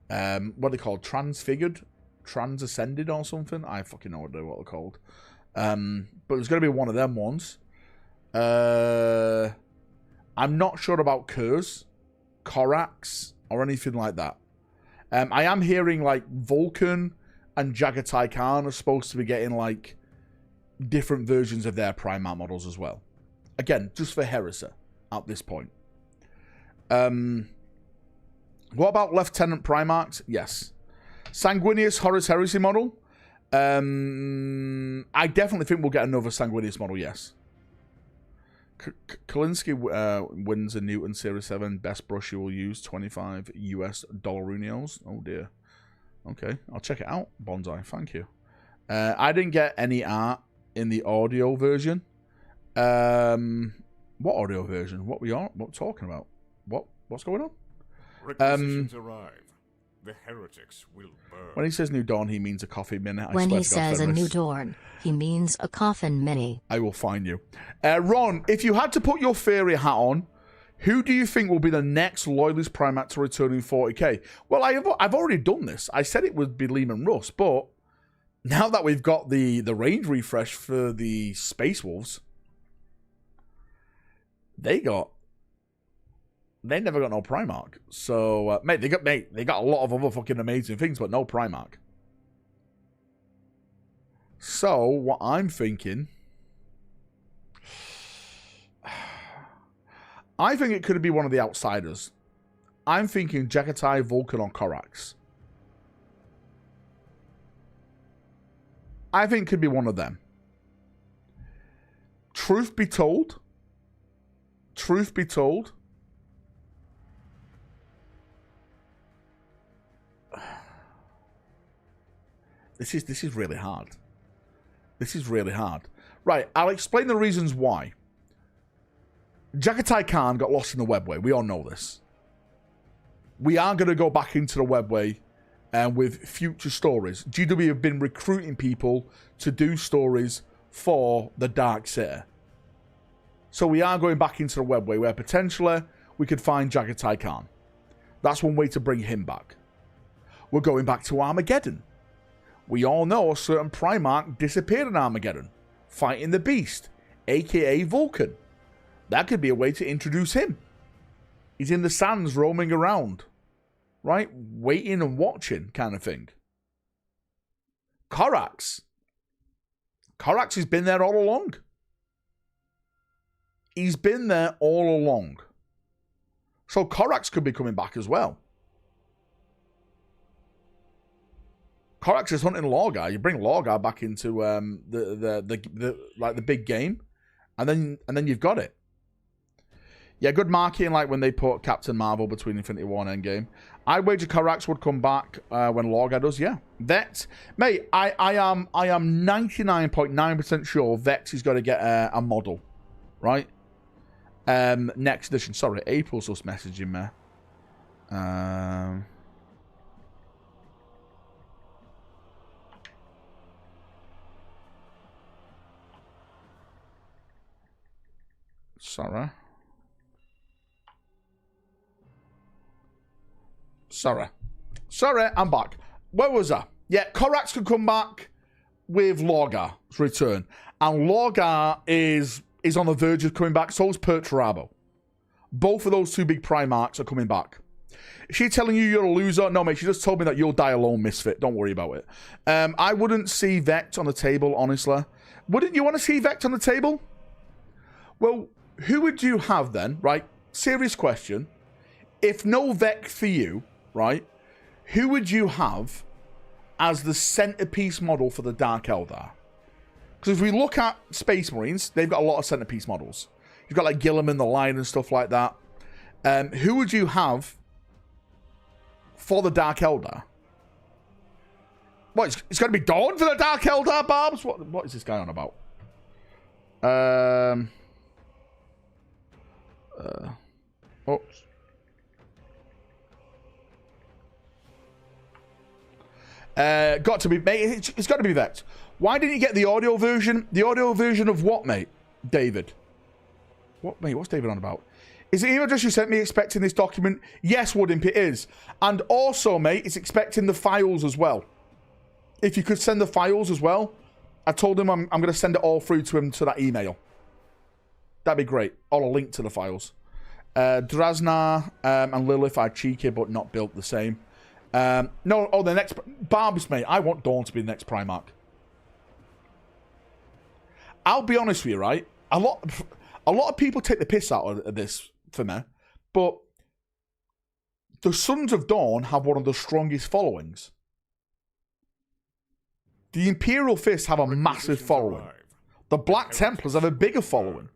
What are they called? Transfigured? Transascended or something? I fucking know what they're called. But there's going to be one of them ones. I'm not sure about Kurz, Korax, or anything like that. I am hearing like Vulcan and Jagatai Khan are supposed to be getting like different versions of their Primarch models as well. Again, just for heresy at this point. What about Lieutenant Primarchs? Yes. Sanguinius Horus Heresy model? I definitely think we'll get another Sanguinius model, yes. Kalinsky wins a Newton Series 7. Best brush you will use, $25 US Dollarinos. Oh dear. Okay, I'll check it out. Bonsai, thank you. I didn't get any art in the audio version. What audio version? What we talking about? What's going on? Requisitions arrive. The heretics will burn. When he says New Dawn, he means a coffee minute. When he says a New Dawn, he means a coffin mini. I will find you. Ron, if you had to put your fairy hat on, who do you think will be the next Loyalist Primarch to return in 40k? Well, I've already done this. I said it would be Lehman Russ, but now that we've got the range refresh for the Space Wolves, they never got no Primarch. So, mate, they got a lot of other fucking amazing things, but no Primarch. So, what I'm thinking, I think it could be one of the outsiders. I'm thinking Jagatai, Vulcan, or Korax. I think it could be one of them. Truth be told, This is really hard. This is really hard. Right, I'll explain the reasons why. Jagatai Khan got lost in the webway. We all know this. We are going to go back into the webway with future stories. GW have been recruiting people to do stories for the Dark City. So we are going back into the webway where potentially we could find Jagatai Khan. That's one way to bring him back. We're going back to Armageddon. We all know a certain Primarch disappeared in Armageddon, fighting the Beast, aka Vulcan. That could be a way to introduce him. He's in the sands roaming around, right? Waiting and watching kind of thing. Korax. Korax has been there all along. He's been there all along. So Korax could be coming back as well. Korax is hunting Lorgar. You bring Lorgar back into the big game, and then you've got it. Yeah, good marketing, like when they put Captain Marvel between Infinity War and Endgame. I wager Korax would come back when Lorgar does. Yeah, Vex, mate. I am 99.9% sure Vex is going to get a model, right? Next edition. Sorry, April's just messaging me. Sorry, I'm back. Where was I? Yeah, Korax could come back with Lorgar's return. And Lorgar is on the verge of coming back. So is Perturabo. Both of those two big Primarchs are coming back. Is she telling you you're a loser? No, mate, she just told me that you'll die alone, misfit. Don't worry about it. I wouldn't see Vex on the table, honestly. Wouldn't you want to see Vex on the table? Well, who would you have then, right? Serious question. If no Vex for you, right? Who would you have as the centerpiece model for the Dark Eldar? Because if we look at Space Marines, they've got a lot of centerpiece models. You've got like Gilliman the Lion and stuff like that. Who would you have for the Dark Eldar? What, it's going to be Dawn for the Dark Eldar, Barbs? What is this guy on about? Oops. Got to be, mate. It's got to be Vex. Why didn't you get the audio version? The audio version of what, mate? David. What, mate? What's David on about? Is the email address you sent me expecting this document? Yes, Woodimp, it is. And also, mate, it's expecting the files as well. If you could send the files as well. I told him I'm going to send it all through to him to that email. That'd be great. Or a link to the files. Drasnar and Lilith are cheeky, but not built the same. No, the next... Barbs, mate. I want Dawn to be the next Primarch. I'll be honest with you, right? A lot A lot of people take the piss out of this for me, but the Sons of Dawn have one of the strongest followings. The Imperial Fists have a massive following. The Black Templars have a bigger following.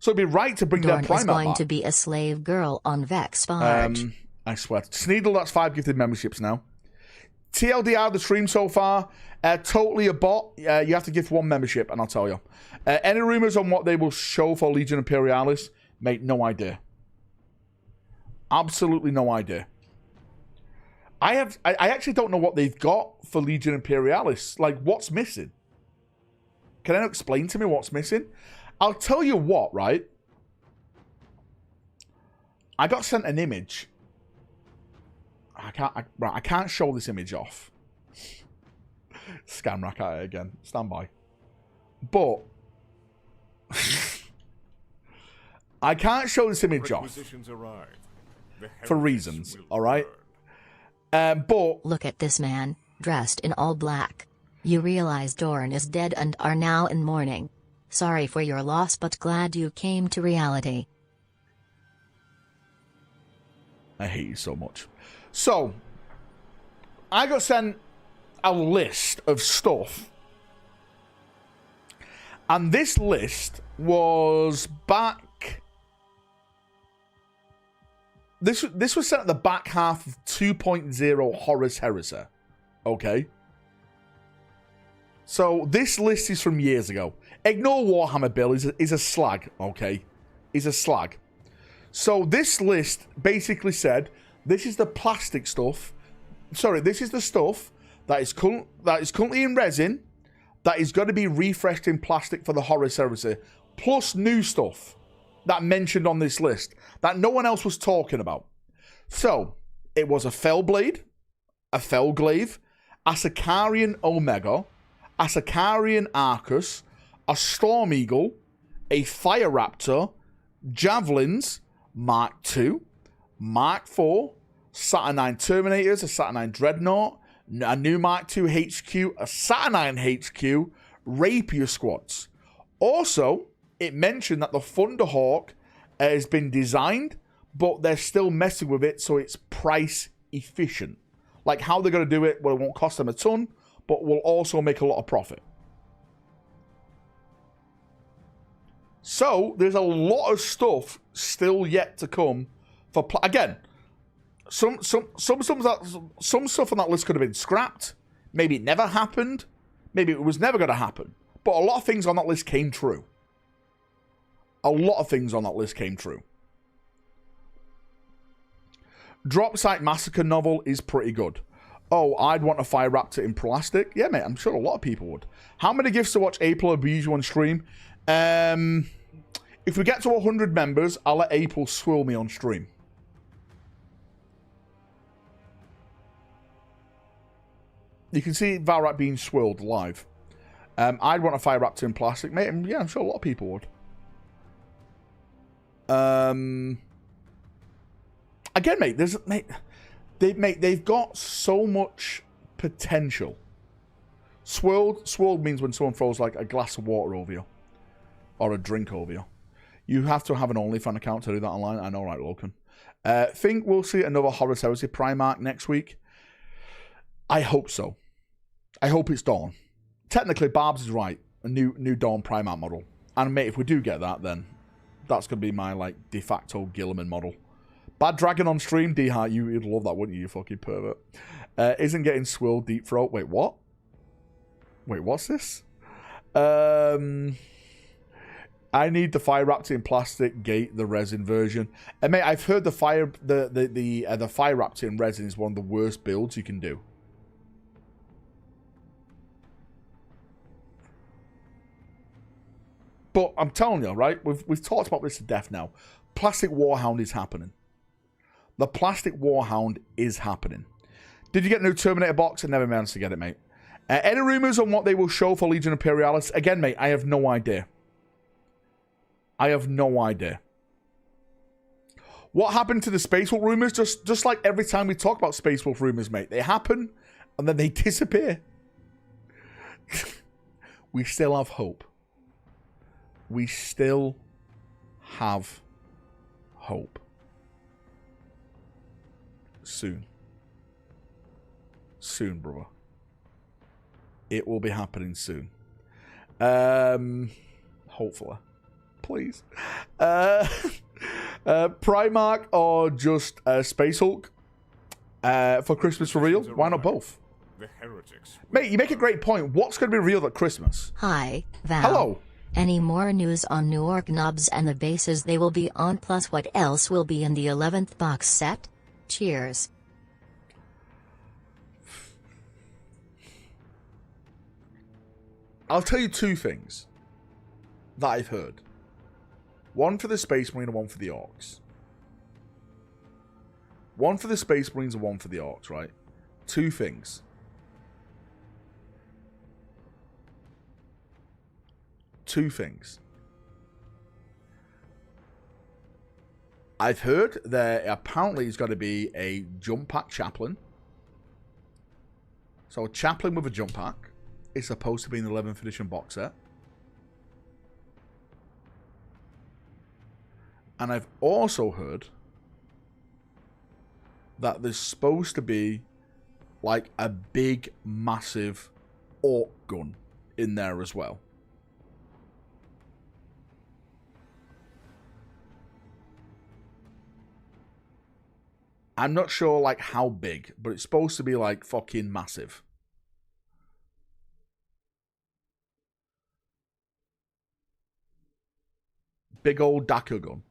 So it'd be right to bring their Primarch back. Is going to be a slave girl on Vex Barge. I swear. Sneedle, that's 5 gifted memberships now. TLDR, the stream so far, totally a bot. You have to give 1 membership, and I'll tell you. Any rumors on what they will show for Legion Imperialis? Mate, no idea. Absolutely no idea. I actually don't know what they've got for Legion Imperialis. Like, what's missing? Can anyone explain to me what's missing? I'll tell you what, right? I got sent an image. I can't show this image off. Scamrack at it again. Stand by. But I can't show this image off for reasons, alright? But look at this man, dressed in all black. You realize Dorn is dead and are now in mourning. Sorry for your loss, but glad you came to reality. I hate you so much. So, I got sent a list of stuff. And this list was back... This was sent at the back half of 2.0 Horus Heresy. Okay? So, this list is from years ago. Ignore Warhammer Bill, he's a slag, okay? He's a slag. So, this list basically said, this is the plastic stuff. Sorry, this is the stuff that is currently in resin, that is going to be refreshed in plastic for the Horus Heresy, plus new stuff that mentioned on this list that no one else was talking about. So, it was a Fellblade, a Fellglaive, a Sicarian Omega, a Sicarian Arcus, a Storm Eagle, a Fire Raptor, Javelins, Mark II, Mark IV, Saturnine Terminators, a Saturnine Dreadnought, a new Mark II HQ, a Saturnine HQ, Rapier Squads. Also, it mentioned that the Thunderhawk has been designed, but they're still messing with it so it's price efficient. Like how they're going to do it, well, it won't cost them a ton, but will also make a lot of profit. So, there's a lot of stuff still yet to come for... Again, some stuff on that list could have been scrapped. Maybe it never happened. Maybe it was never going to happen. But a lot of things on that list came true. A lot of things on that list came true. Drop Site Massacre novel is pretty good. Oh, I'd want a Fire Raptor in plastic. Yeah, mate, I'm sure a lot of people would. How many gifts to watch April abuse you on stream? If we get to 100 members, I'll let April swill me on stream. You can see Valrak being swirled live. I'd want a Fire Raptor in plastic, mate. And yeah, I'm sure a lot of people would. Again, mate, they've got so much potential. Swirled means when someone throws like a glass of water over you. Or a drink over you. You have to have an OnlyFans account to do that online. I know, right, Logan? Think we'll see another Horus Heresy Primarch next week? I hope so. I hope it's Dawn. Technically, Barb's is right. A new Dawn Primarch model. And mate, if we do get that, then that's going to be my like de facto Gilliman model. Bad Dragon on stream, D-Heart, you'd love that, wouldn't you, you fucking pervert? Isn't getting swilled deep throat. Wait, what? Wait, what's this? I need the Fire Raptor in plastic, Gate, the resin version. And mate, I've heard the Fire Raptor in resin is one of the worst builds you can do. But I'm telling you, right? We've talked about this to death now. Plastic Warhound is happening. The Plastic Warhound is happening. Did you get a new Terminator box? I never managed to get it, mate. Any rumors on what they will show for Legion Imperialis? Again, mate, I have no idea. I have no idea. What happened to the Space Wolf rumors? Just like every time we talk about Space Wolf rumors, mate. They happen, and then they disappear. We still have hope. We still have hope. Soon. Soon, brother. It will be happening soon. Hopefully. Please. Primarch or just Space Hulk for Christmas for real? Why not both? The heretics. Mate, you make a great point. What's going to be real at Christmas? Hi, Val. Hello. Any more news on New Orc nubs and the bases they will be on, plus what else will be in the 11th box set? Cheers. I'll tell you two things that I've heard. One for the Space Marine and one for the Orcs. One for the Space Marines and one for the Orcs, right? Two things. Two things. I've heard there apparently is going to be a jump pack chaplain. So a chaplain with a jump pack is supposed to be in the 11th edition box set. And I've also heard that there's supposed to be like a big, massive orc gun in there as well. I'm not sure like how big, but it's supposed to be like fucking massive. Big old Daka gun.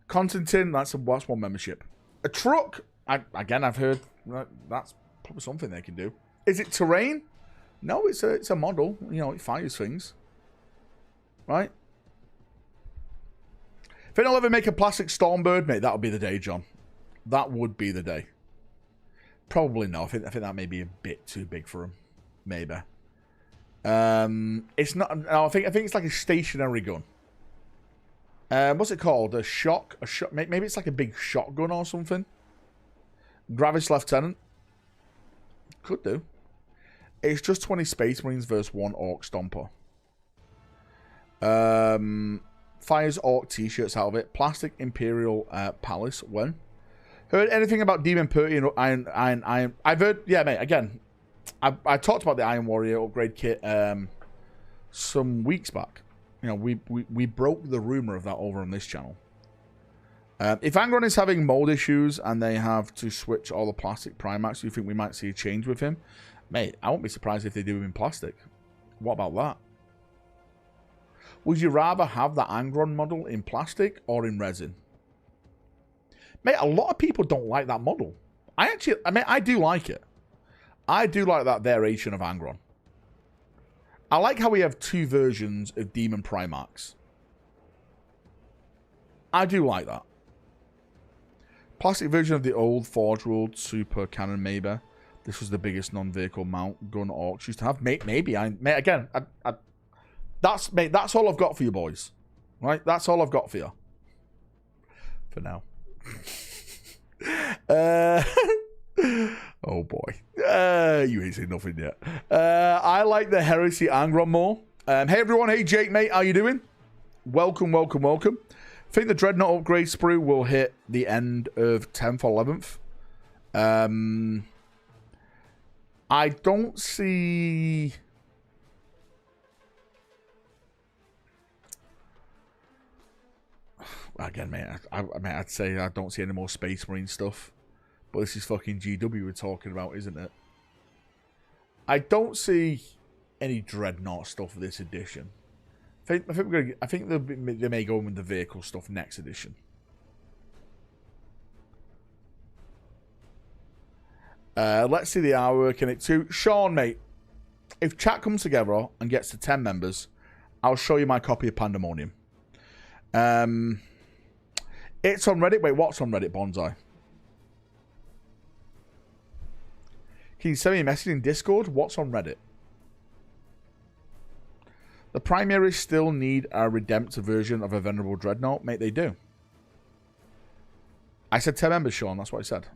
Constantine, that's one membership. A truck, I've heard that's probably something they can do. Is it terrain? No, it's a model. You know, it fires things. Right? If they'll ever make a plastic Stormbird, mate, that would be the day, John. That would be the day. Probably not. I think that may be a bit too big for him. Maybe. It's not. No, I think it's like a stationary gun. What's it called? A shock? Maybe it's like a big shotgun or something. Gravis Lieutenant. Could do. It's just 20 Space Marines versus 1 Orc Stomper. Fires Orc t-shirts out of it. Plastic Imperial Palace. When? Heard anything about Demon Purdy and Iron? I've heard. Yeah, mate. Again, I talked about the Iron Warrior upgrade kit some weeks back. You know, we broke the rumor of that over on this channel. If Angron is having mold issues and they have to switch all the plastic Primax, do you think we might see a change with him? Mate, I won't be surprised if they do him in plastic. What about that? Would you rather have the Angron model in plastic or in resin? Mate, a lot of people don't like that model. I do like it. I do like that variation of Angron. I like how we have two versions of Demon Primax. I do like that. Plastic version of the old Forge World Super Cannon, maybe. This was the biggest non-vehicle mount gun Orcs used to have. Maybe. That's all I've got for you boys. Right? That's all I've got for you. For now. Oh boy. You ain't seen nothing yet. I like the Heresy Angron more. Hey everyone. Hey Jake, mate. How you doing? Welcome, welcome, welcome. I think the Dreadnought upgrade sprue will hit the end of 10th or 11th. I don't see... Again, mate, I'd say I don't see any more Space Marine stuff. But this is fucking GW we're talking about, isn't it? I don't see any Dreadnought stuff for this edition. I think they may go with the vehicle stuff next edition. Let's see the artwork in it too. Sean, mate, if chat comes together and gets to 10 members, I'll show you my copy of Pandemonium. It's on Reddit. Wait, what's on Reddit, Bonsai? Can you send me a message in Discord? What's on Reddit? The Primaries still need a redemptive version of a Venerable Dreadnought. Mate, they do. I said 10 members, Sean. That's what I said.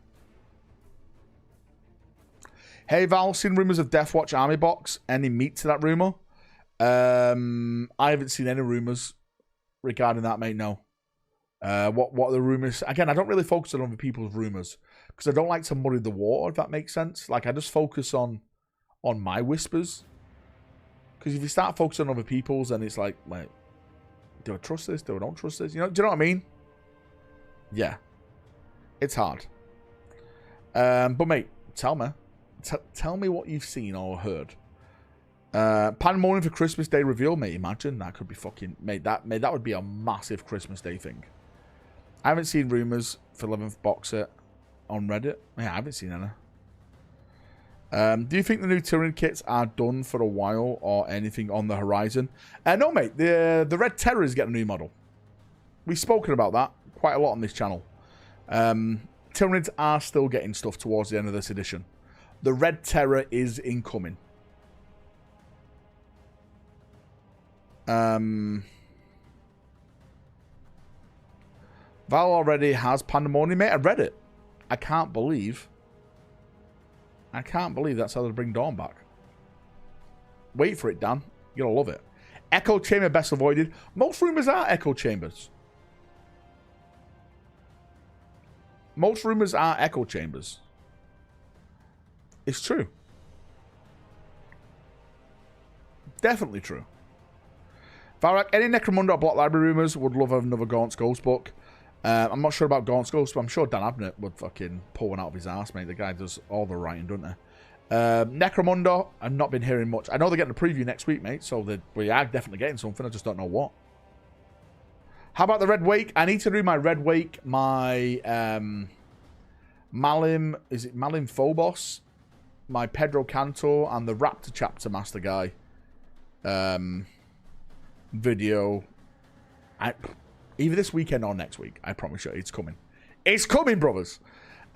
Hey, Val, seen rumours of Deathwatch Army Box? Any meat to that rumour? I haven't seen any rumours regarding that, mate, no. What are the rumours? Again, I don't really focus on other people's rumours because I don't like to muddy the water, if that makes sense. Like, I just focus on my whispers. Because if you start focusing on other people's, then it's like, wait, do I trust this? Do I don't trust this? Do you know what I mean? Yeah. It's hard. But, mate, tell me. Tell me what you've seen or heard. Pandemonium for Christmas Day reveal, mate. Imagine that could be fucking... Mate, that would be a massive Christmas Day thing. I haven't seen rumours for 11th box set on Reddit. Yeah, I haven't seen any. Do you think the new Tyranid kits are done for a while or anything on the horizon? No, mate. The Red Terror is getting a new model. We've spoken about that quite a lot on this channel. Tyranids are still getting stuff towards the end of this edition. The Red Terror is incoming. Val already has Pandemonium, mate. I read it. I can't believe that's how they bring Dawn back. Wait for it, Dan. You're gonna love it. Echo Chamber best avoided. Most rumors are Echo Chambers. Most rumors are Echo Chambers. It's true. Definitely true. Valrak, any Necromunda or Block Library rumors? Would love another Gaunt's Ghost book. I'm not sure about Gaunt's Ghost, but I'm sure Dan Abnett would fucking pull one out of his ass, mate. The guy does all the writing, doesn't he? Necromunda, I've not been hearing much. I know they're getting a preview next week, mate, so we are definitely getting something. I just don't know what. How about the Red Wake? I need to do my Red Wake, my Malim, is it Malim Phobos? My Pedro Canto and the Raptor Chapter Master guy video. Either this weekend or next week. I promise you, it's coming. It's coming, brothers.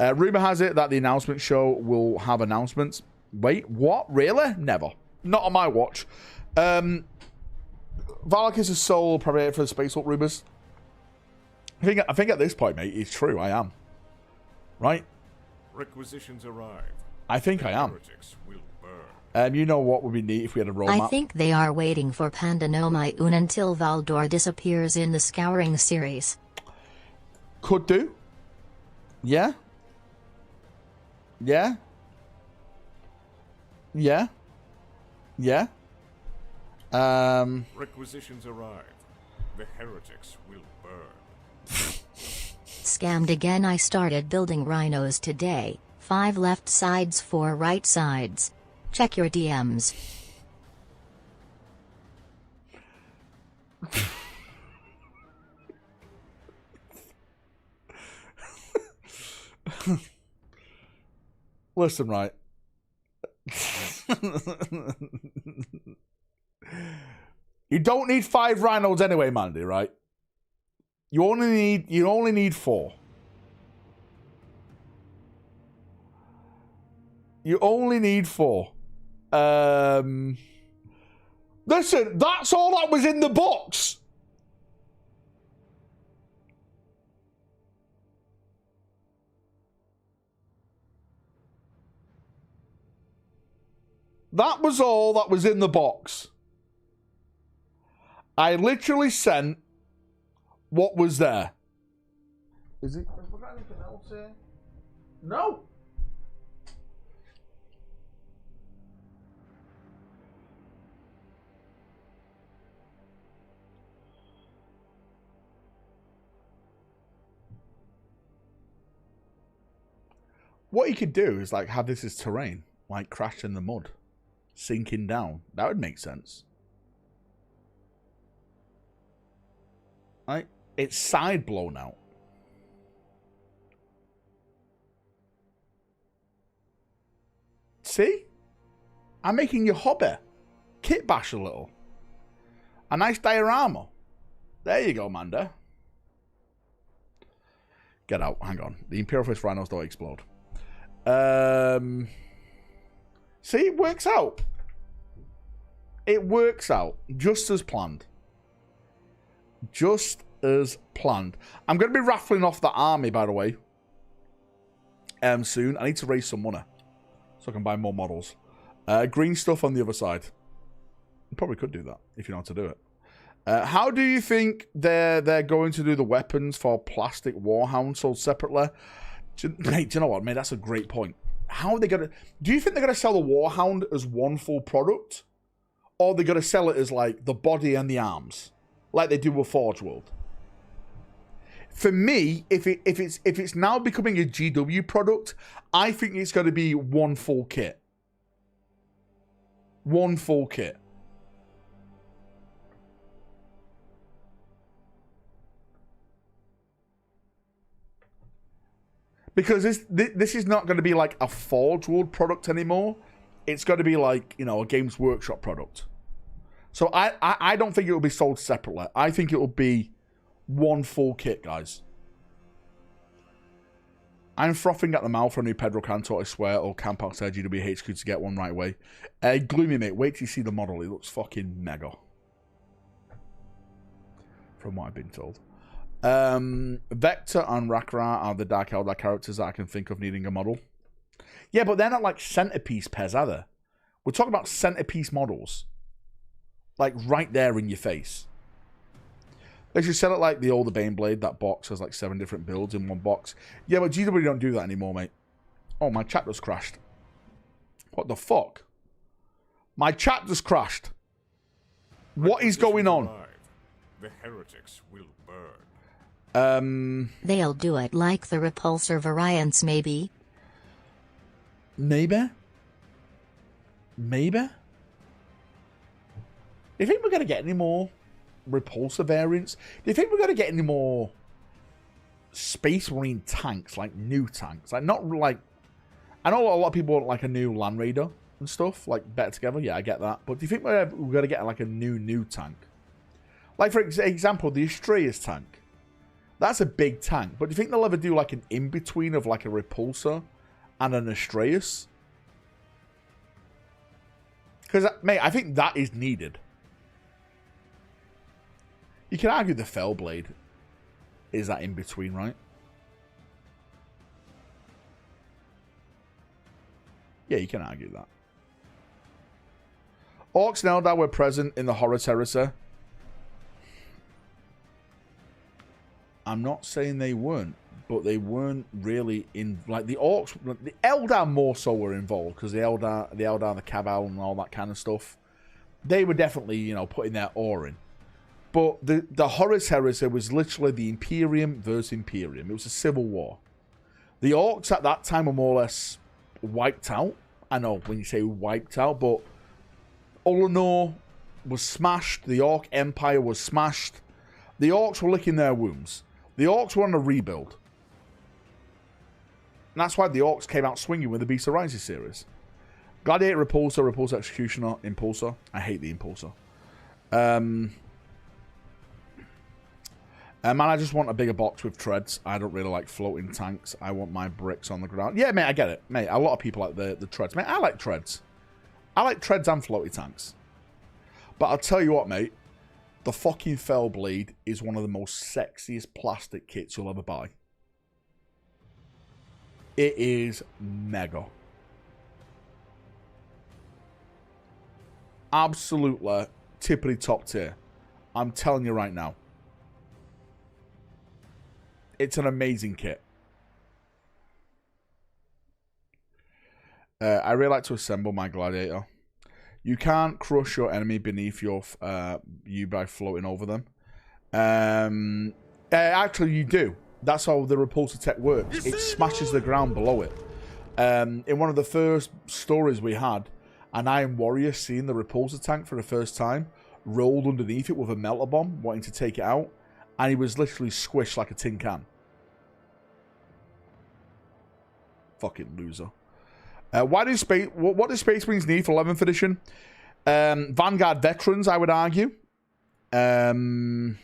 Rumor has it that the announcement show will have announcements. Wait, what? Really? Never. Not on my watch. Valrak is a sole preparator for the Space Hulk rumors. I think at this point, mate, it's true. I am. Right? Requisitions arrive. I think I am. Heretics will burn. You know what would be neat if we had a roadmap? I think they are waiting for Pandemonium until Valdor disappears in the Scouring series. Could do. Yeah. Yeah. Yeah. Yeah. Requisitions arrive. The heretics will burn. Scammed again. I started building rhinos today. 5 left sides, 4 right sides. Check your DMs. Listen, right. You don't need 5 rhinos anyway, Mandy, right? You only need 4. You only need 4. Listen, that's all that was in the box. That was all that was in the box. I literally sent what was there. Is it? Have we got anything else here? No. What you could do is like have this as terrain, like crash in the mud, sinking down. That would make sense. Right? It's side blown out. See? I'm making your hobby kit bash a little. A nice diorama. There you go, Manda. Get out. Hang on. The Imperial Fist Rhinos don't explode. See, it works out. It works out. Just as planned. Just as planned. I'm going to be raffling off the army, by the way. Soon. I need to raise some money. So I can buy more models. Green stuff on the other side. You probably could do that if you know how to do it. How do you think they're going to do the weapons for plastic Warhound sold separately? Mate, do you know what, mate? That's a great point. How are they going to... Do you think they're going to sell the Warhound as one full product? Or they're going to sell it as, like, the body and the arms? Like they do with Forge World? For me, if it's now becoming a GW product, I think it's going to be one full kit. One full kit. Because this is not going to be like a Forge World product anymore. It's going to be like, you know, a Games Workshop product. So I don't think it will be sold separately. I think it will be one full kit, guys. I'm frothing at the mouth for a new Pedro Canto, I swear, or camp outside GWHQ to get one right away. Gloomy, mate, wait till you see the model. It looks fucking mega. From what I've been told. Vector and Rakra are the Dark Eldar characters that I can think of needing a model. Yeah, but they're not like centerpiece pairs, are they? We're talking about centerpiece models. Like right there in your face. They should sell it like the older Baneblade. That box has like 7 different builds in one box. Yeah, but GW don't do that anymore, mate. Oh, my chat just crashed. What the fuck? My chat just crashed. What is going on? The heretics will burn. They'll do it like the repulsor variants, maybe. Maybe? Maybe? Do you think we're going to get any more repulsor variants? Do you think we're going to get any more Space Marine tanks, like new tanks? Like, not like... I know a lot of people want like a new Land Raider and stuff, like better together. Yeah, I get that. But do you think we're going to get like a new tank? Like, for example, the Astraeus tank. That's a big tank. But do you think they'll ever do like an in-between of like a repulsor and an Astraeus? Because, mate, I think that is needed. You can argue the Fellblade is that in between, right? Yeah, you can argue that. Orcs and Eldar were present in the Horus Heresy. I'm not saying they weren't, but they weren't really in... Like, the Orcs... The Eldar more so were involved, because the Eldar, the Cabal, and all that kind of stuff, they were definitely, you know, putting their oar in. But the Horus Heresy was literally the Imperium versus Imperium. It was a civil war. The Orcs at that time were more or less wiped out. I know when you say wiped out, but Ullanor was smashed. The Orc Empire was smashed. The Orcs were licking their wounds. The Orcs were on a rebuild. And that's why the Orcs came out swinging with the Beast of Rises series. Gladiator, Repulsor, Repulsor Executioner, Impulsor. I hate the Impulsor. Man, I just want a bigger box with treads. I don't really like floating tanks. I want my bricks on the ground. Yeah, mate, I get it. Mate, a lot of people like the treads. Mate, I like treads. I like treads and floaty tanks. But I'll tell you what, mate. The fucking Fellblade is one of the most sexiest plastic kits you'll ever buy. It is mega. Absolutely tippity top tier. I'm telling you right now. It's an amazing kit. I really like to assemble my Gladiator. You can't crush your enemy beneath you by floating over them. Actually, you do. That's how the repulsor tech works. It smashes the ground below it. In one of the first stories we had, an Iron Warrior seeing the repulsor tank for the first time, rolled underneath it with a melter bomb, wanting to take it out, and he was literally squished like a tin can. Fucking loser. What do Space Marines need for 11th edition? Vanguard veterans, I would argue. That's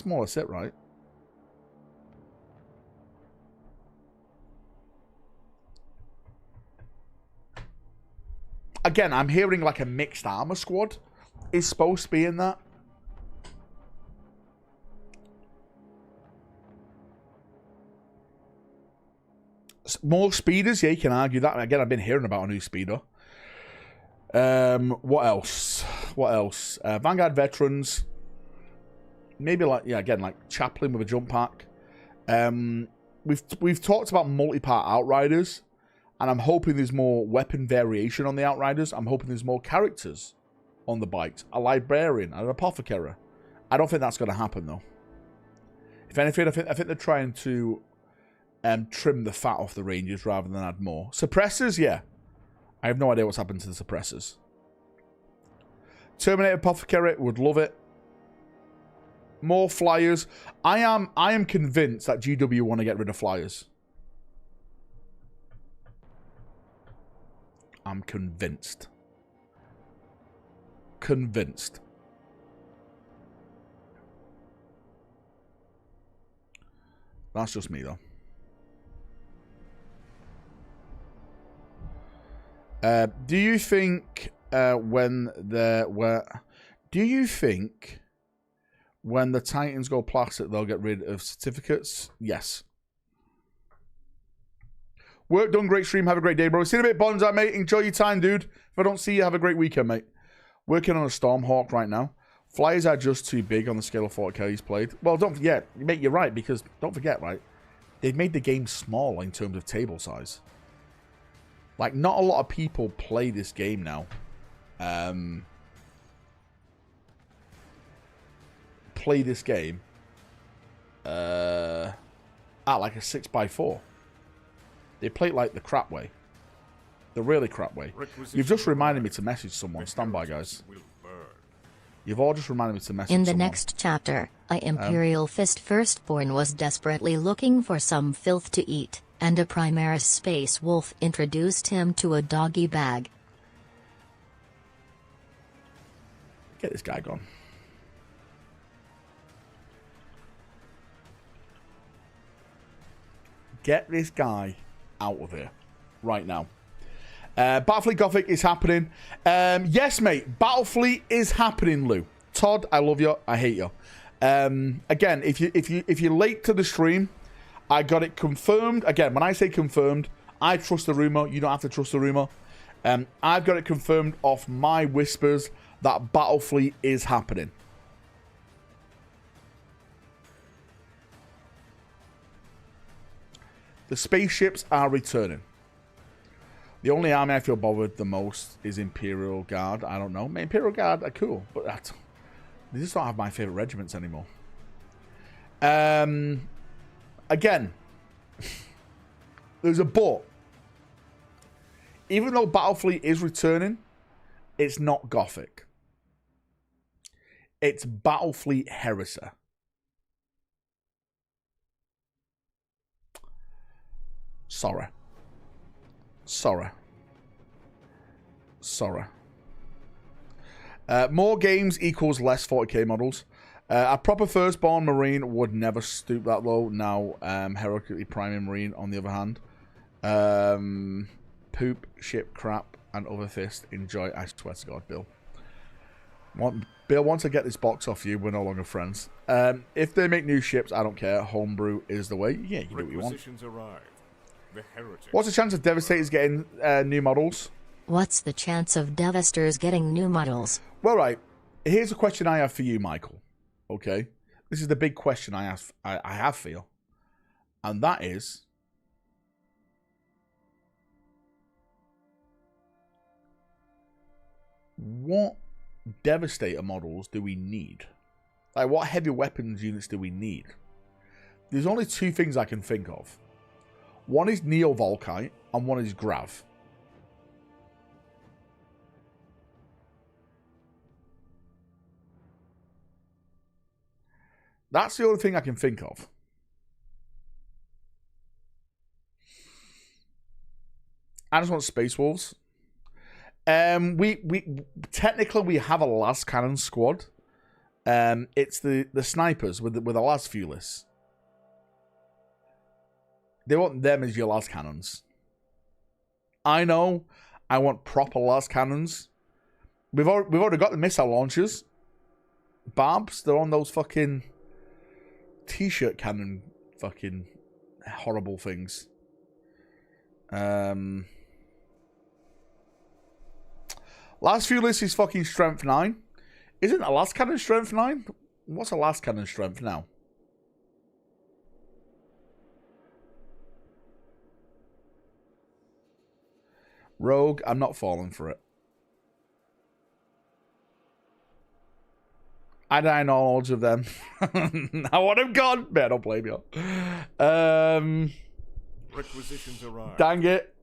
more or less it, right? Again, I'm hearing like a mixed armor squad is supposed to be in that. More speeders, yeah, you can argue that. Again, I've been hearing about a new speeder. What else? What else? Vanguard veterans. Maybe like, yeah, again, like Chaplain with a jump pack. We've talked about multi-part Outriders, and I'm hoping there's more weapon variation on the Outriders. I'm hoping there's more characters on the bikes. A librarian, an apothecary. I don't think that's going to happen though. If anything, I think they're trying to trim the fat off the Rangers rather than add more. Suppressors, yeah. I have no idea what's happened to the suppressors. Terminator Apothecary, would love it. More flyers. I am convinced that GW want to get rid of flyers. I'm convinced. Convinced. That's just me though. Do you think when the Titans go plastic, they'll get rid of certificates? Yes. Work done. Great stream. Have a great day, bro. See you in a bit, Bonsai, mate. Enjoy your time, dude. If I don't see you, have a great weekend, mate. Working on a Stormhawk right now. Flyers are just too big on the scale of 40k he's played. Well, don't forget, mate, you're right, because don't forget, right? They've made the game small in terms of table size. Like, not a lot of people play this game now. Play this game at like a 6x4. They play it like the crap way. The really crap way. You've just reminded me to message someone. Stand by, guys. You've all just reminded me to message someone. In the next chapter, a Imperial Fist Firstborn was desperately looking for some filth to eat, and a Primaris Space Wolf introduced him to a doggy bag. Get this guy gone. Get this guy out of here right now. Battlefleet Gothic is happening. Yes, mate. Battlefleet is happening, Lou. Todd, I love you. I hate you. Again, if you're late to the stream, I got it confirmed. Again, when I say confirmed, I trust the rumor. You don't have to trust the rumor. I've got it confirmed off my whispers that Battlefleet is happening. The spaceships are returning. The only army I feel bothered the most is Imperial Guard. I don't know. Imperial Guard are cool, but they just don't have my favorite regiments anymore. Again, there's a but. Even though Battlefleet is returning, it's not Gothic. It's Battlefleet Heresy. Sorry. More games equals less 40k models. A proper firstborn Marine would never stoop that low. Now, heroically priming Marine, on the other hand. Poop, ship, crap, and other fist. Enjoy, I swear to God, Bill. Bill, once I get this box off you, we're no longer friends. If they make new ships, I don't care. Homebrew is the way. Yeah, you do what you want. What's the chance of Devastators getting new models? What's the chance of Devastators getting new models? Well, right. Here's a question I have for you, Michael. Okay? This is the big question I have for you. And that is, what Devastator models do we need? Like, what heavy weapons units do we need? There's only two things I can think of. One is Neo Volkite, and one is Grav. That's the only thing I can think of. I just want Space Wolves. We technically we have a las cannon squad. It's the snipers with a las fuelis. They want them as your las cannons. I know. I want proper las cannons. We've already got the missile launchers. Barbs, they're on those fucking t-shirt cannon fucking horrible things. Last few lists is fucking strength 9. Isn't a last cannon strength 9? What's a last cannon strength now? Rogue, I'm not falling for it. I don't know knowledge of them. I want him gone. Man, I don't blame you. Requisitions arrive. Dang it.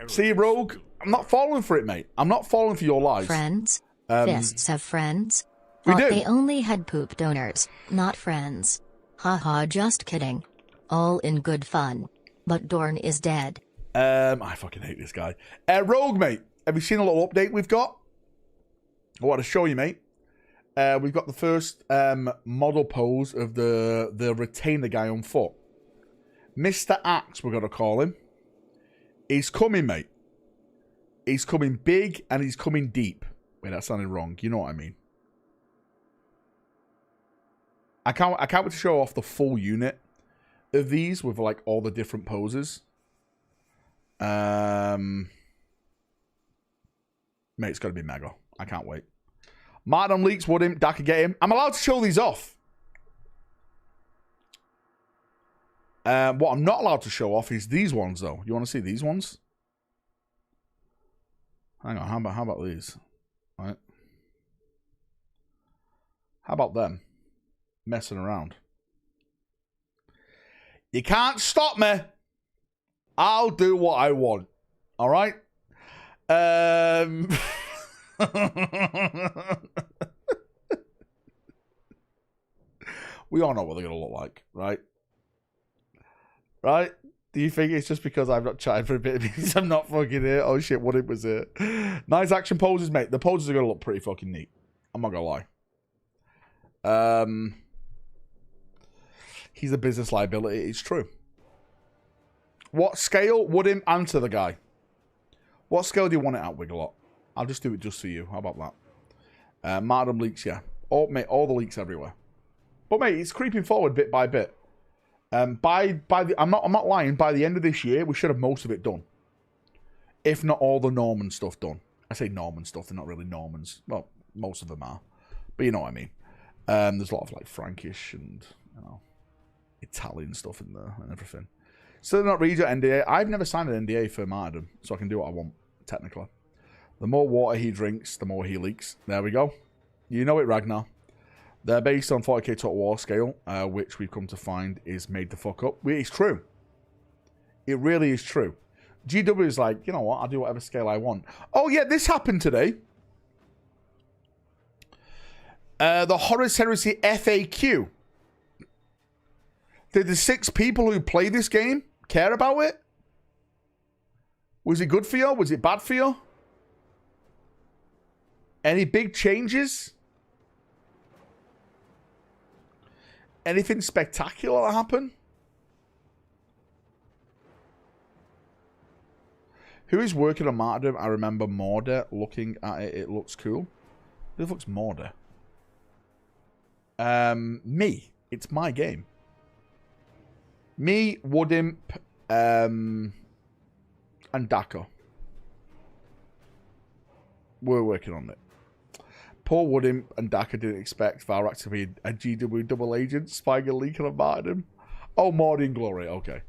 See, Rogue, I'm not falling for it, mate. I'm not falling for your lies. Friends? Fists have friends? We Thought do. they only had poop donors, not friends. Haha, just kidding. All in good fun. But Dorn is dead. I fucking hate this guy. Rogue, mate. Have you seen a little update we've got? I want to show you, mate. We've got the first model pose of the retainer guy on foot. Mr. Axe, we're going to call him. He's coming, mate. He's coming big and he's coming deep. Wait, that sounded wrong. You know what I mean. I can't wait to show off the full unit of these with like all the different poses. Mate, it's got to be mega. I can't wait. Martin leaks, would him, Daka get him. I'm allowed to show these off. What I'm not allowed to show off is these ones, though. You want to see these ones? Hang on, how about these? Right. How about them? Messing around. You can't stop me. I'll do what I want. All right? We all know what they're going to look like, right? Right? Do you think it's just because I've not chatted for a bit because I'm not fucking here? Oh shit, what it was it? Nice action poses, mate. The poses are going to look pretty fucking neat. I'm not going to lie. He's a business liability. It's true. What scale would him answer the guy? What scale do you want it at, Wigglelot? I'll just do it just for you. How about that? Martyrdom leaks, yeah. Oh, mate, all the leaks everywhere. But mate, it's creeping forward bit by bit. I'm not lying. By the end of this year, we should have most of it done, if not all the Norman stuff done. I say Norman stuff; they're not really Normans. Well, most of them are, but you know what I mean. There's a lot of like Frankish and Italian stuff in there and everything. Still not read your NDA. I've never signed an NDA for Martyrdom, so I can do what I want technically. The more water he drinks, the more he leaks. There we go. You know it, Ragnar. They're based on 40k Total War scale, which we've come to find is made the fuck up. It's true. It really is true. GW is like, you know what? I'll do whatever scale I want. Oh, yeah, this happened today. The Horus Heresy FAQ. Did the 6 people who play this game care about it? Was it good for you? Was it bad for you? Any big changes? Anything spectacular that happened? Who is working on Martyrdom? I remember Morder looking at it. It looks cool. Who the fuck's Morder? Me. It's my game. Me, Woodimp, and Daka. We're working on it. Poor Woodimp and Daka didn't expect Valrak to be a GW double agent, spying a leak on Martyrdom. Oh, Mordy and Glory, okay.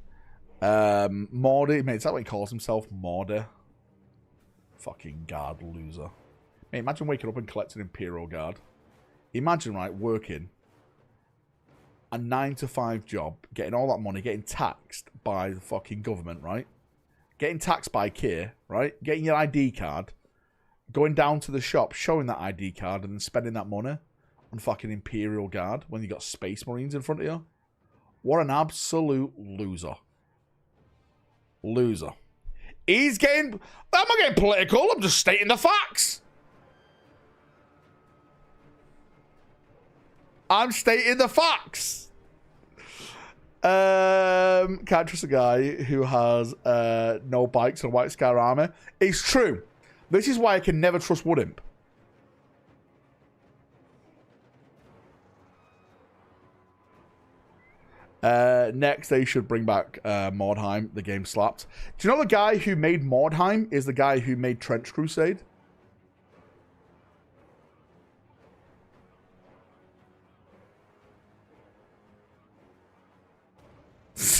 Mordy, mate, is that what he calls himself? Morder? Fucking guard loser. Mate, imagine waking up and collecting Imperial Guard. Imagine, right, working a 9-to-5 job, getting all that money, getting taxed by the fucking government, right? Getting taxed by Keir, right? Getting your ID card, going down to the shop, showing that ID card, and then spending that money on fucking Imperial Guard when you got Space Marines in front of you. What an absolute loser. Loser. He's getting... I'm not getting political, I'm just stating the facts. I'm stating the facts. Can't trust a guy who has no bikes and white scar armor. It's true. This is why I can never trust Woodimp. Next, they should bring back Mordheim. The game slapped. Do you know the guy who made Mordheim is the guy who made Trench Crusade?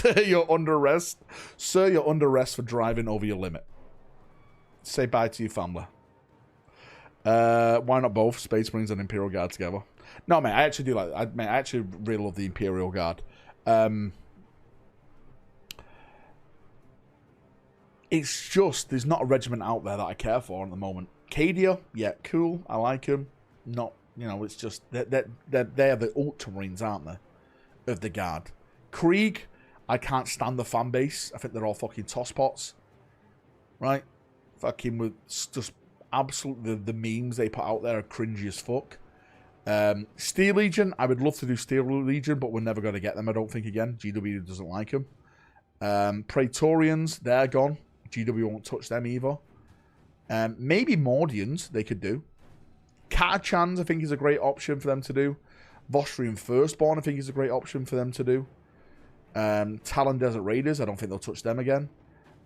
Sir, you're under arrest. Sir, you're under arrest for driving over your limit. Say bye to your family. Why not both? Space Marines and Imperial Guard together. No, mate, I actually do like that. Mate, I actually really love the Imperial Guard. It's just, there's not a regiment out there that I care for at the moment. Cadia, yeah, cool. I like them. Not, you know, it's just, they're the Ultramarines, aren't they? Of the Guard. Krieg, I can't stand the fan base. I think they're all fucking tosspots. Right? Fucking with just absolutely the memes they put out there are cringy as fuck. Steel Legion, I would love to do Steel Legion, but we're never going to get them, I don't think, again. GW doesn't like them. Praetorians, they're gone. GW won't touch them either. Maybe Mordians, they could do. Catachans, I think, is a great option for them to do. Vostrian Firstborn, I think, is a great option for them to do. Talon Desert Raiders, I don't think they'll touch them again.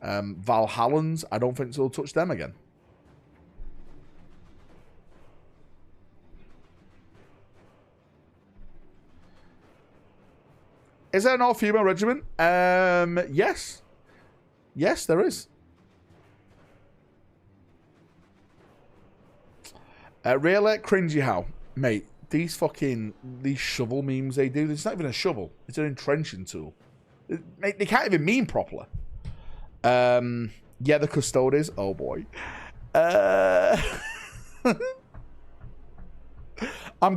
Valhallans, I don't think they'll touch them again. Is there an all-female regiment? Yes. Yes, there is. Really cringy how? Mate, these shovel memes they do, it's not even a shovel. It's an entrenching tool. Mate, they can't even meme properly. Yeah, the Custodes. Oh, boy. I'm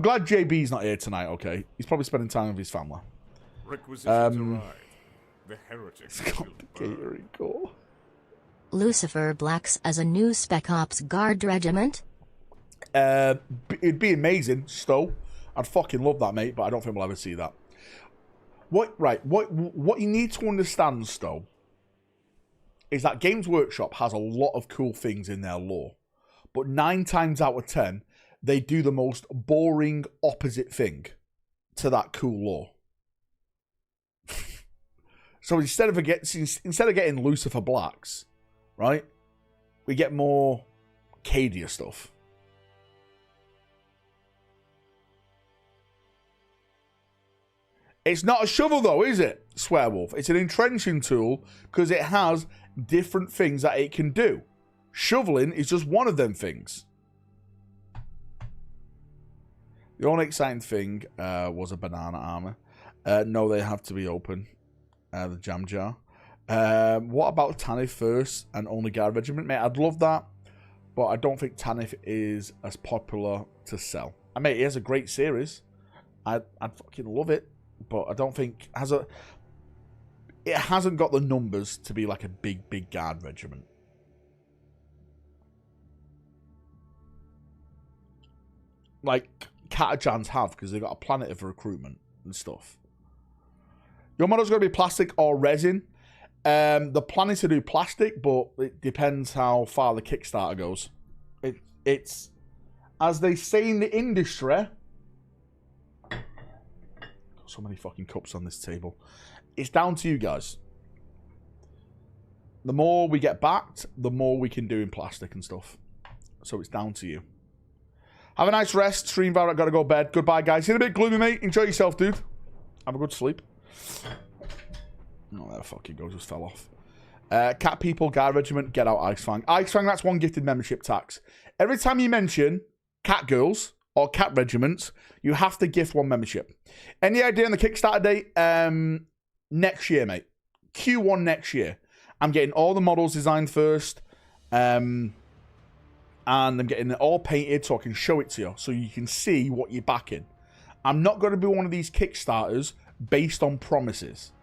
glad JB's not here tonight, okay? He's probably spending time with his family. Requisitions arrived. The heretics will Lucifer Blacks as a new Spec Ops Guard regiment? It'd be amazing, Stowe. I'd fucking love that, mate, but I don't think we'll ever see that. What you need to understand, Stowe, is that Games Workshop has a lot of cool things in their lore, but 9 times out of 10, they do the most boring opposite thing to that cool lore. So instead of getting Lucifer Blacks, right, we get more Cadia stuff. It's not a shovel though, is it, Swearwolf? It's an entrenching tool because it has different things that it can do. Shoveling is just one of them things. The only exciting thing was a banana armor. No, they have to be open. The jam jar. What about Tanith first and only Guard regiment? Mate, I'd love that, but I don't think Tanith is as popular to sell. I mean, it has a great series. I'd fucking love it, but I don't think it hasn't got the numbers to be like a big Guard regiment. Like Catachans have, because they've got a planet of recruitment and stuff. Your model's going to be plastic or resin. The plan is to do plastic, but it depends how far the Kickstarter goes. It's, as they say in the industry, got so many fucking cups on this table. It's down to you guys. The more we get backed, the more we can do in plastic and stuff. So it's down to you. Have a nice rest. Stream Valrak, gotta go to bed. Goodbye, guys. In a bit gloomy, mate. Enjoy yourself, dude. Have a good sleep. Oh, there fucking goes. Just fell off. Cat People, Guard Regiment, get out Icefang. Icefang, that's one gifted membership tax. Every time you mention Cat Girls or Cat Regiments, you have to gift one membership. Any idea on the Kickstarter date? Next year, mate. Q1 next year. I'm getting all the models designed first. And I'm getting it all painted so I can show it to you. So you can see what you're backing. I'm not going to be one of these Kickstarters based on promises.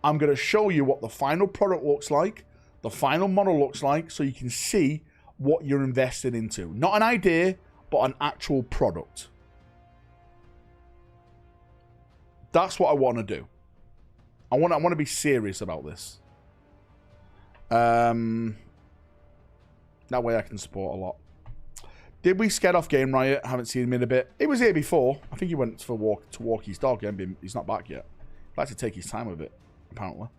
I'm going to show you what the final product looks like, the final model looks like, so you can see what you're invested into. Not an idea, but an actual product. That's what I want to do. I want to be serious about this. That way I can support a lot. Did we scared off Game Riot? Haven't seen him in a bit. He was here before. I think he went for to walk his dog. He's not back yet. He'd like to take his time with it, apparently.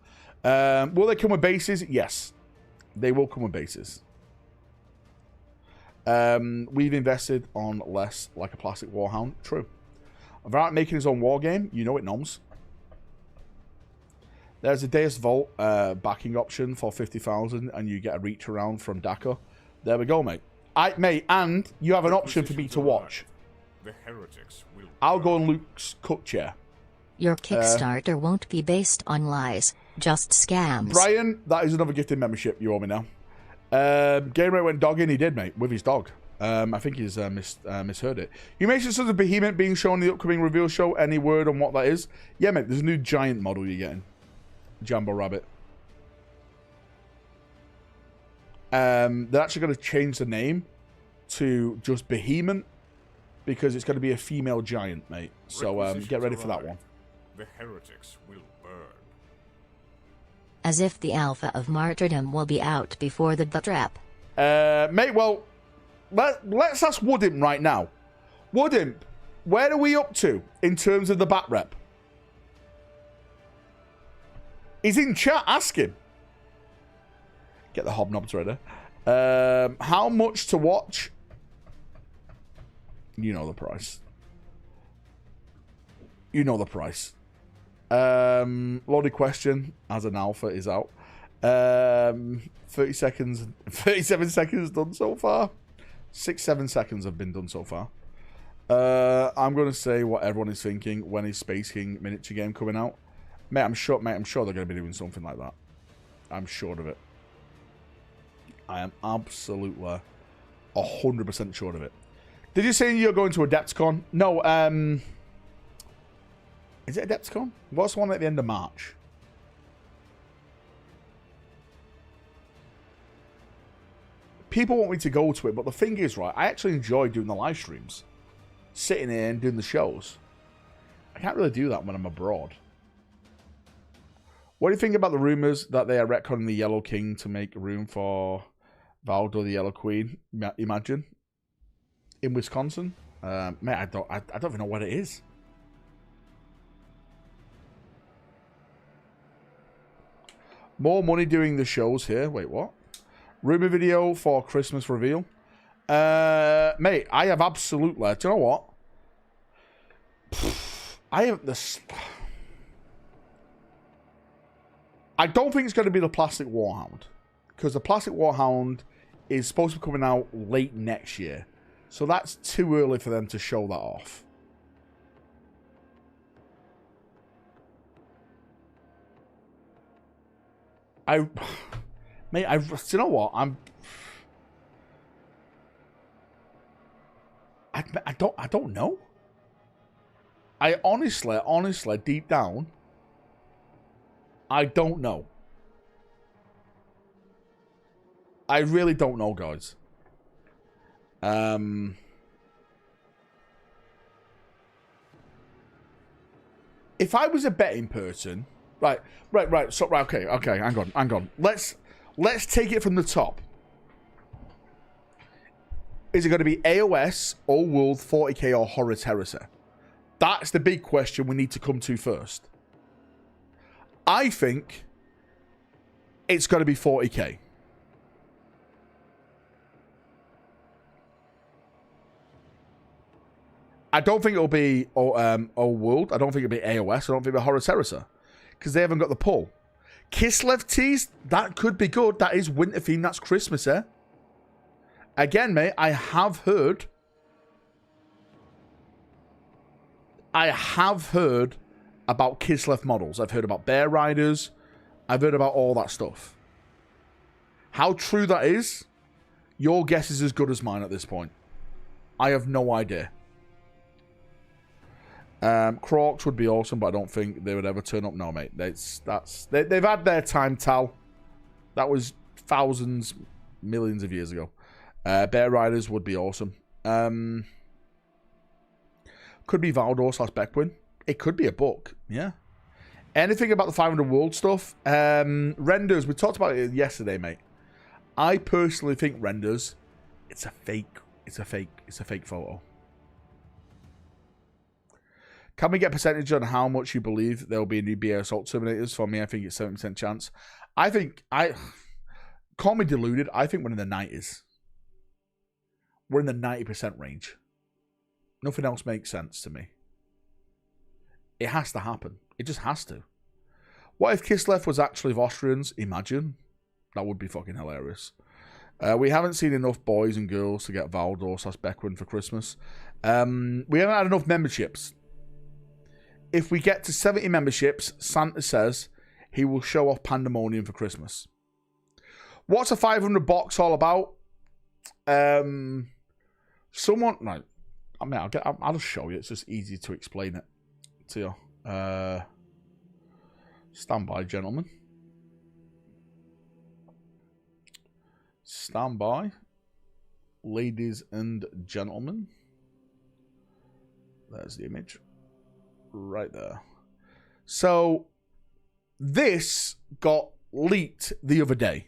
Will they come with bases? Yes. They will come with bases. We've invested on less like a plastic warhound. True. Without making his own war game, you know it, noms. There's a Deus Vault backing option for 50,000, and you get a reach around from Daka. There we go, mate. Mate, and you have an option for me to watch. The heretics will I'll go on Luke's cut chair. Your Kickstarter won't be based on lies, just scams. Brian, that is another gifted membership you owe me now. Game Rate went dogging. He did, mate, with his dog. I think he's misheard it. You mentioned sort of Behemoth being shown in the upcoming reveal show. Any word on what that is? Yeah, mate, there's a new giant model you're getting. Jumbo Rabbit. They're actually going to change the name to just Behemoth because it's going to be a female giant, mate. So get ready for that one. The heretics will burn. As if the alpha of martyrdom will be out before the trap. Mate, well, let's ask Woodimp right now. Woodimp, where are we up to in terms of the bat rep? He's in chat, ask him. Get the hobnobs ready. How much to watch? You know the price. You know the price. Loaded question as an alpha is out. 30 seconds, 37 seconds done so far. 6-7 seconds have been done so far. I'm going to say what everyone is thinking. When is Space King miniature game coming out? Mate, I'm sure they're going to be doing something like that. I'm sure of it. I am absolutely 100% sure of it. Did you say you're going to Adepticon? No, is it Adepticon? What's the one at the end of March? People want me to go to it, but the thing is, right, I actually enjoy doing the live streams. Sitting here and doing the shows. I can't really do that when I'm abroad. What do you think about the rumors that they are retconning the Yellow King to make room for Valdo the Yellow Queen? Imagine. In Wisconsin? Mate, I don't even know what it is. More money doing the shows here. Wait, what? Rumor video for Christmas reveal. Mate, I have absolutely... Do you know what? I have this... I don't think it's going to be the Plastic Warhound. Because the Plastic Warhound is supposed to be coming out late next year. So that's too early for them to show that off. Mate, do you know what? I don't know. I honestly, deep down, I don't know. I really don't know, guys. If I was a betting person, right. So, okay, hang on. Let's take it from the top. Is it going to be AOS, Old World, 40k, or Horus Heresy? That's the big question we need to come to first. I think it's going to be 40k. I don't think it'll be Old World. I don't think it'll be AOS. I don't think it'll be Horus Heresy. Because they haven't got the pull. Kislev teas, that could be good. That is winter theme. That's Christmas, eh? Again, mate, I have heard about Kislev models. I've heard about Bear Riders. I've heard about all that stuff. How true that is, your guess is as good as mine at this point. I have no idea. Crocs would be awesome, but I don't think they would ever turn up. No, mate. They've had their time, Tal. That was thousands, millions of years ago. Bear Riders would be awesome. Could be Valdor / Beckwin. It could be a book. Yeah. Anything about the 500 World stuff? Renders. We talked about it yesterday, mate. I personally think Renders. It's a fake photo. Can we get a percentage on how much you believe there will be new BA Assault Terminators? For me, I think it's 70% chance. Call me deluded. I think we're in the 90s. We're in the 90% range. Nothing else makes sense to me. It has to happen. It just has to. What if Kislev was actually of Austrians? Imagine. That would be fucking hilarious. We haven't seen enough boys and girls to get Valdor/Beckwin for Christmas. We haven't had enough memberships. If we get to 70 memberships, Santa says he will show off Pandemonium for Christmas. What's a 500 box all about? Someone, right? I mean, I'll just show you. It's just easy to explain it to you. Stand by, gentlemen. Stand by, ladies and gentlemen. There's the image. Right there. So, this got leaked the other day.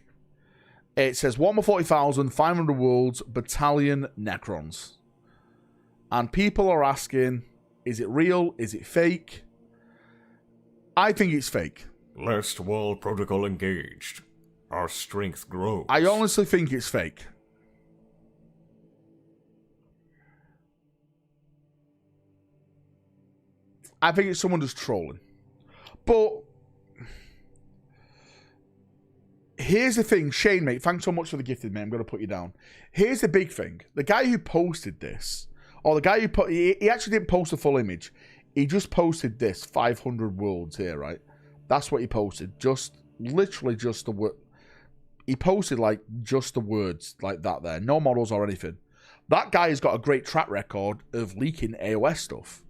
It says Warhammer 40,000, 500 worlds, battalion Necrons. And people are asking, is it real? Is it fake? I think it's fake. Last wall protocol engaged. Our strength grows. I honestly think it's fake. I think it's someone just trolling. But here's the thing, Shane, mate. Thanks so much for the gifted, mate. I'm going to put you down. Here's the big thing. The guy who posted this, or the guy who put, he actually didn't post a full image. He just posted this 500 worlds here, right? That's what he posted. Just literally just the word. He posted like just the words like that there. No models or anything. That guy has got a great track record of leaking AOS stuff.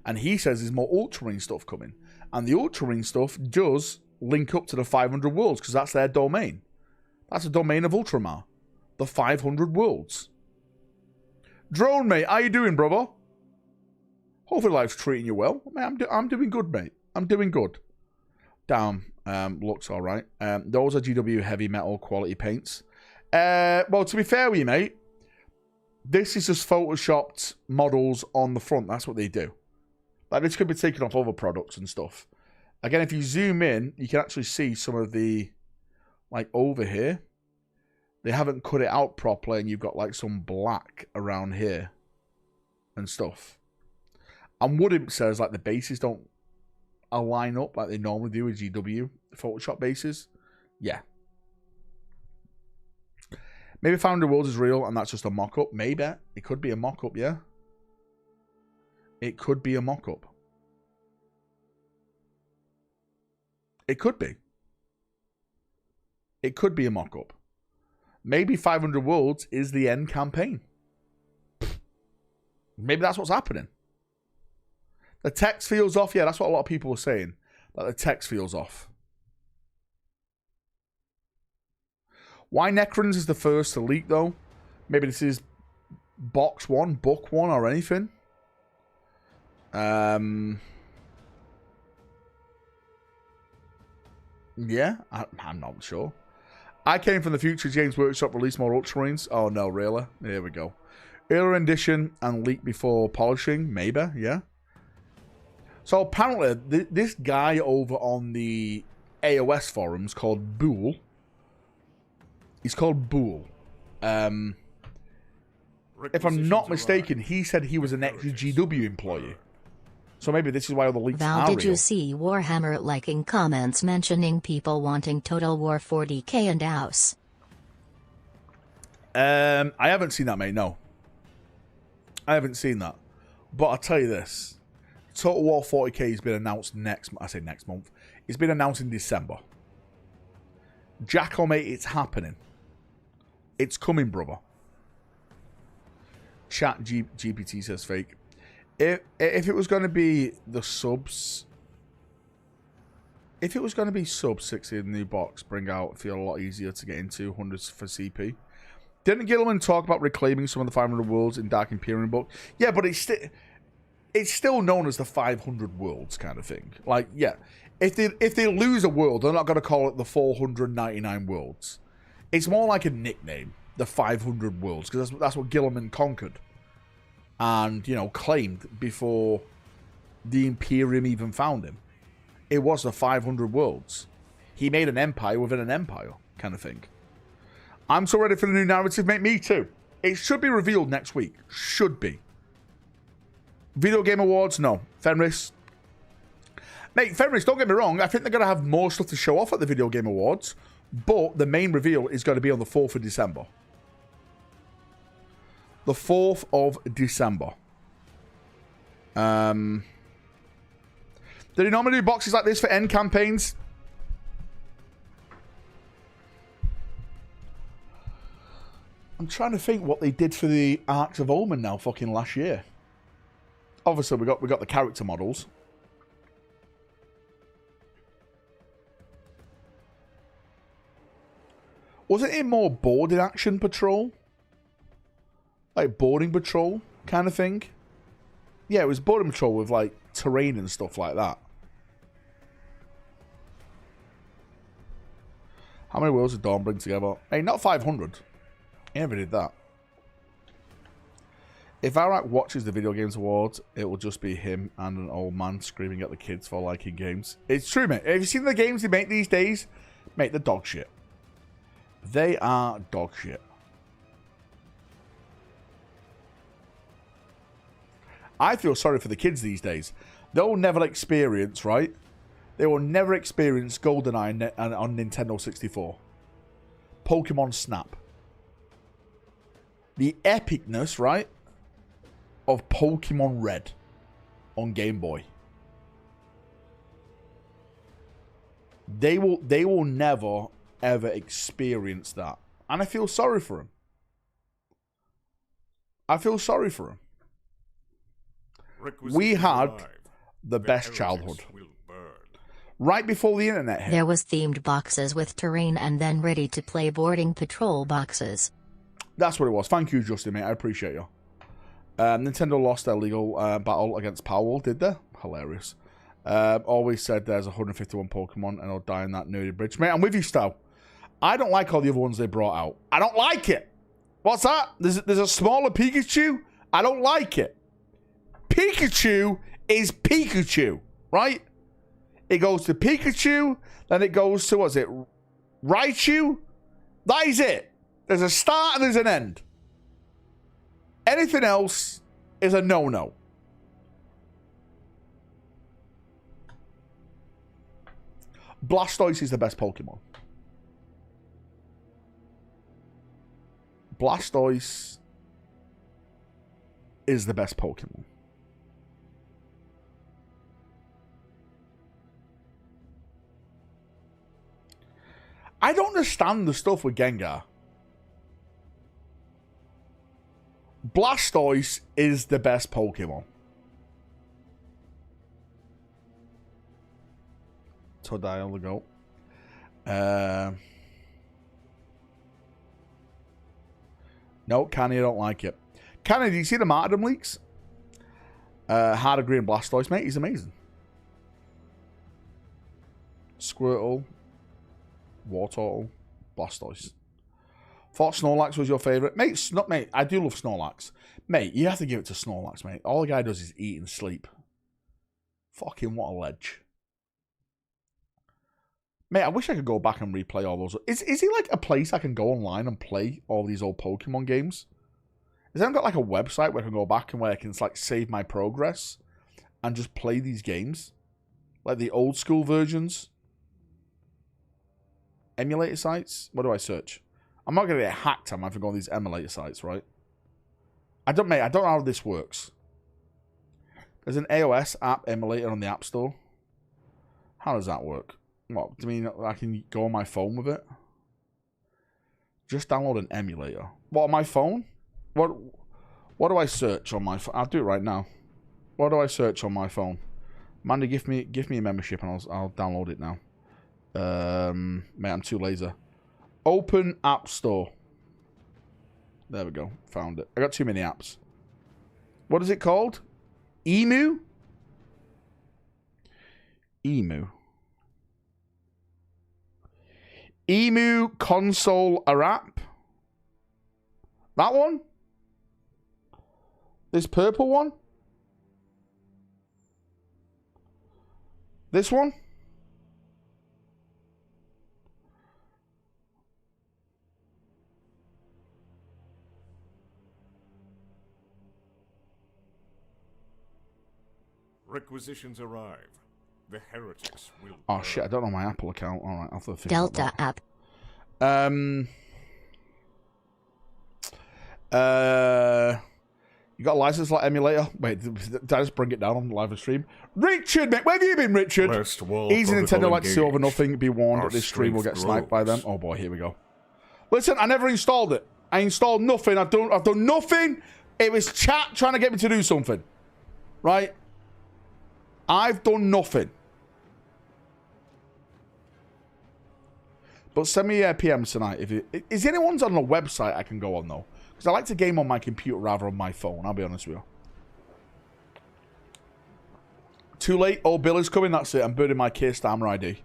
And he says there's more Ultramarine stuff coming. And the Ultramarine stuff does link up to the 500 worlds because that's their domain. That's the domain of Ultramar. The 500 worlds. Drone, mate, how you doing, brother? Hopefully life's treating you well. Mate, I'm doing good, mate. I'm doing good. Damn, looks all right. Those are GW heavy metal quality paints. Well, to be fair with you, mate, this is just photoshopped models on the front. That's what they do. Like, this could be taken off other products and stuff. Again, if you zoom in, you can actually see some of the, like, over here. They haven't cut it out properly, and you've got, like, some black around here and stuff. And Woodimp says, like, the bases don't align up like they normally do with GW Photoshop bases. Yeah. Maybe 500 Worlds is real, and that's just a mock-up. Maybe. It could be a mock-up, yeah. It could be a mock-up. It could be. It could be a mock-up. Maybe 500 Worlds is the end campaign. Maybe that's what's happening. The text feels off. Yeah, that's what a lot of people are saying. That the text feels off. Why Necrons is the first to leak, though? Maybe this is box one, book one, or anything. Yeah, I'm not sure. I came from the future. James Workshop released more Ultramarines. Oh, no, really? Here we go. Earlier rendition and leak before polishing. Maybe, yeah. So apparently, this guy over on the AOS forums called Bool. He's called Bool. If I'm not mistaken, he said he was an ex-GW employee. So maybe this is why all the leaks Val, are did real. you see Warhammer liking comments mentioning people wanting Total War 40k and House? I haven't seen that, mate, no. I haven't seen that. But I'll tell you this. Total War 40k has been announced next month. It's been announced in December. Jackal, mate, it's happening. It's coming, brother. Chat GPT says fake. If it was going to be the subs... If it was going to be sub 60 in the new box, bring out, feel a lot easier to get into, hundreds for CP. Didn't Gilliman talk about reclaiming some of the 500 worlds in Dark Imperium book? Yeah, but it's still known as the 500 worlds kind of thing. Like, yeah, if they lose a world, they're not going to call it the 499 worlds. It's more like a nickname, the 500 worlds, because that's what Gilliman conquered and, you know, claimed before the Imperium even found him. It was the 500 worlds. He made an empire within an empire kind of thing. I'm so ready for the new narrative, mate. Me too. It should be revealed next week. Should be. Video Game Awards? No. Fenris? Mate, Fenris, don't get me wrong. I think they're going to have more stuff to show off at the Video Game Awards. But the main reveal is going to be on the 4th of December. The 4th of December. Do they normally do boxes like this for end campaigns? I'm trying to think what they did for the Arcs of Omen now fucking last year. Obviously, we got the character models. Wasn't it more boarding action patrol? Like boarding patrol kind of thing? Yeah, it was boarding patrol with like terrain and stuff like that. How many wheels did Dawn bring together? Hey, not 500. He never did that. If Valrak watches the Video Games Awards, it will just be him and an old man screaming at the kids for liking games. It's true, mate. Have you seen the games they make these days? Mate, they're dog shit. They are dog shit. I feel sorry for the kids these days. They'll never experience, right? They will never experience GoldenEye on Nintendo 64. Pokemon Snap. The epicness, right, of Pokemon Red on Game Boy. They will never, ever experience that. And I feel sorry for them. I feel sorry for them. We had the best childhood. Right before the internet hit. There was themed boxes with terrain and then ready-to-play boarding patrol boxes. That's what it was. Thank you, Justin, mate. I appreciate you. Nintendo lost their legal battle against Powerwall, did they? Hilarious. Always said there's 151 Pokemon and I'll die in that nerdy bridge. Mate, I'm with you, Stow. I don't like all the other ones they brought out. I don't like it. What's that? There's a smaller Pikachu? I don't like it. Pikachu is Pikachu, right? It goes to Pikachu, then it goes to, what's it, Raichu? That is it. There's a start and there's an end. Anything else is a no-no. Blastoise is the best Pokemon. Blastoise is the best Pokemon. I don't understand the stuff with Gengar. Blastoise is the best Pokemon. Todile the goat. No, Canny, I don't like it. Canny, do you see the Martyrdom leaks? Hardigree and Blastoise, mate, he's amazing. Squirtle, Wartortle, Blastoise. Thought Snorlax was your favourite. Mate, I do love Snorlax. Mate, you have to give it to Snorlax, mate. All the guy does is eat and sleep. Fucking what a ledge. Mate, I wish I could go back and replay all those. Is he like a place I can go online and play all these old Pokemon games? Has anyone got like a website where I can go back and where I can like save my progress and just play these games? Like the old school versions? Emulator sites? What do I search? I'm not going to get hacked, am I, for going on these emulator sites, right? I don't know how this works. There's an iOS app emulator on the App Store. How does that work? What, do you mean I can go on my phone with it? Just download an emulator. What, on my phone? What do I search on my phone? I'll do it right now. What do I search on my phone? Mandy, give me a membership and I'll download it now. Mate, I'm too lazy. Open App Store. There we go. Found it. I got too many apps. What is it called? Emu? Emu. Emu console app. That one? This purple one? This one? Requisitions arrive. The heretics will Oh shit, I don't know my Apple account. Alright, I'll have to figure Delta that app. You got a license like emulator? Wait, did I just bring it down on the live stream? Richard, mate, where have you been, Richard? Easy Nintendo like to see over nothing. Be warned that this stream will get sniped by them. Oh boy, here we go. Listen, I never installed it. I installed nothing. I've done nothing. It was chat trying to get me to do something. Right? I've done nothing. But send me a PM tonight. Is anyone's on the website I can go on though? Because I like to game on my computer rather than my phone. I'll be honest with you. Too late. Oh, Bill is coming. That's it. I'm burning my K-Stammer ID.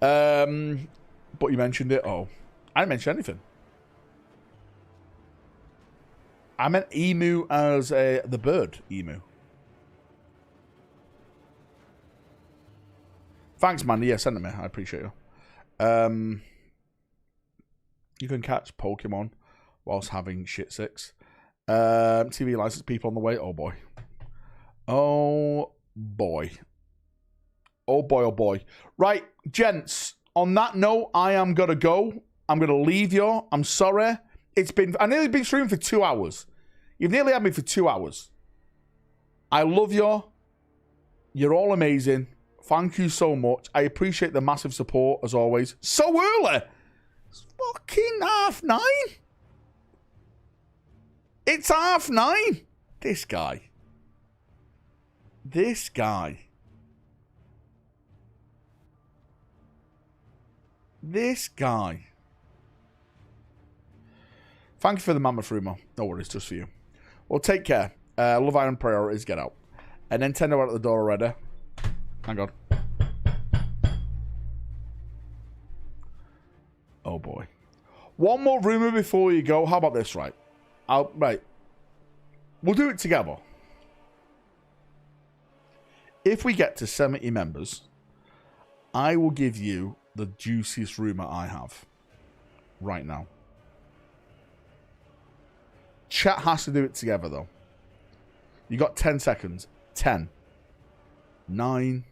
But you mentioned it. Oh, I didn't mention anything. I meant emu as the bird emu. Thanks, Mandy. Yeah, send it me. I appreciate you. You can catch Pokemon whilst having shit six. TV license people on the way. Oh boy. Oh boy. Oh boy, oh boy. Right, gents, on that note, I am gonna go. I'm gonna leave you. I'm sorry. I nearly been streaming for 2 hours. You've nearly had me for 2 hours. I love you. You're all amazing. Thank you so much. I appreciate the massive support as always. So early. It's fucking 9:30. It's 9:30. This guy. This guy. This guy. Thank you for the mammoth Rumour. No worries, just for you. Well, take care. Love Iron priorities, get out. And Nintendo out the door already. Hang on. Oh boy. One more rumour before you go. How about this, right? Right. We'll do it together. If we get to 70 members, I will give you the juiciest rumour I have. Right now. Chat has to do it together, though. You got 10 seconds. 10. 9.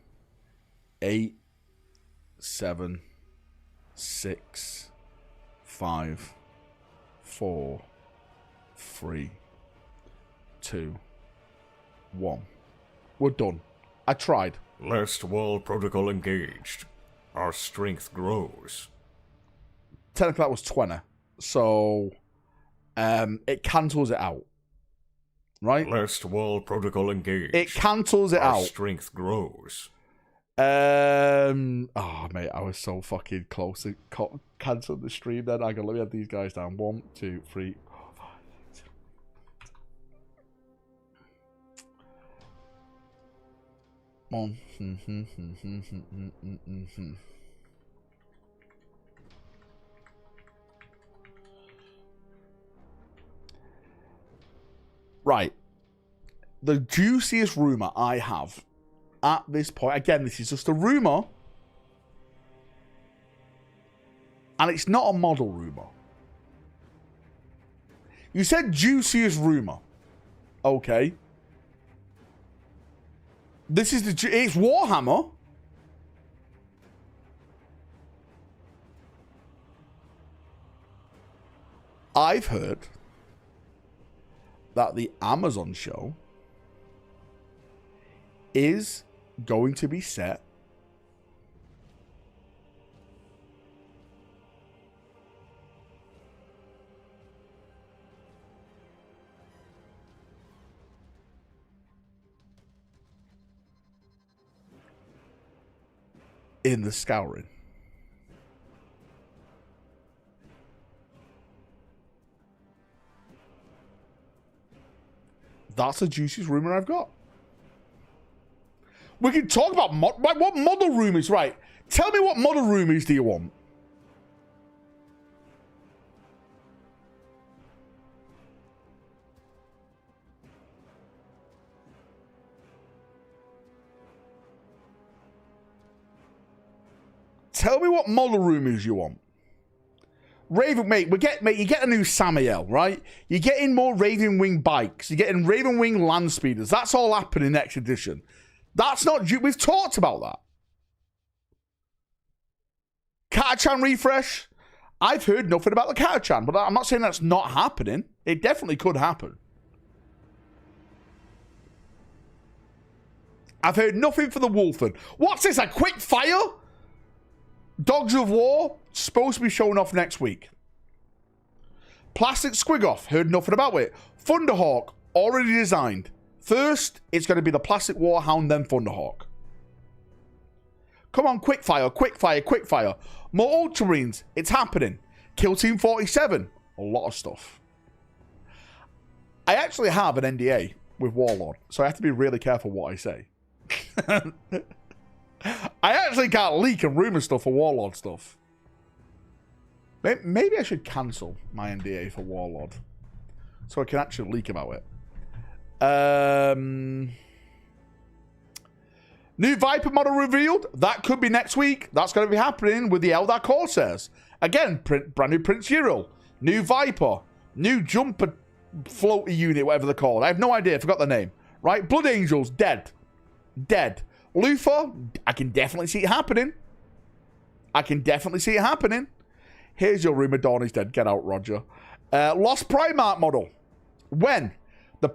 8. 7. 6. 5. 4. 3. 2. 1. We're done. I tried. Last wall protocol engaged. Our strength grows. Technically that was 20. So it cancels it out. Right? Last wall protocol engaged. It cancels it out. Our strength grows. Oh mate, I was so fucking close to cancel the stream then. I got let me have these guys down. 1, 2, 3. 1. Right. The juiciest rumour I have at this point, again, this is just a rumour, and it's not a model rumour. You said juiciest rumour. Okay. This is it's Warhammer. I've heard that the Amazon show is going to be set in the Scouring. That's the juiciest rumor I've got. We can talk about what model rumors, right? Tell me what model rumors do you want? Tell me what model rumors you want. Raven, mate, you're getting a new Samael, right? You're getting more Raven Wing bikes. You're getting Raven Wing land speeders. That's all happening next edition. That's not... We've talked about that. Katachan refresh. I've heard nothing about the Katachan, but I'm not saying that's not happening. It definitely could happen. I've heard nothing for the Wolfen. What's this, a quick fire? Dogs of War, supposed to be showing off next week. Plastic Squigoth, heard nothing about it. Thunderhawk, already designed. First, it's going to be the Plastic Warhound, then Thunderhawk. Come on, quickfire, quickfire, quickfire. More Ultramarines, it's happening. Kill Team 47, a lot of stuff. I actually have an NDA with Warlord, so I have to be really careful what I say. I actually can't leak and rumor stuff for Warlord stuff. Maybe I should cancel my NDA for Warlord so I can actually leak about it. New Viper model revealed. That could be next week. That's going to be happening with the Eldar Corsairs. Again, brand new Prince Ural. New Viper. New Jumper floaty unit, whatever they're called. I have no idea. I forgot the name. Right? Blood Angels, dead. Dead. Luthor, I can definitely see it happening. I can definitely see it happening. Here's your rumor, Dawn is dead. Get out, Roger. Lost Primarch model. When? The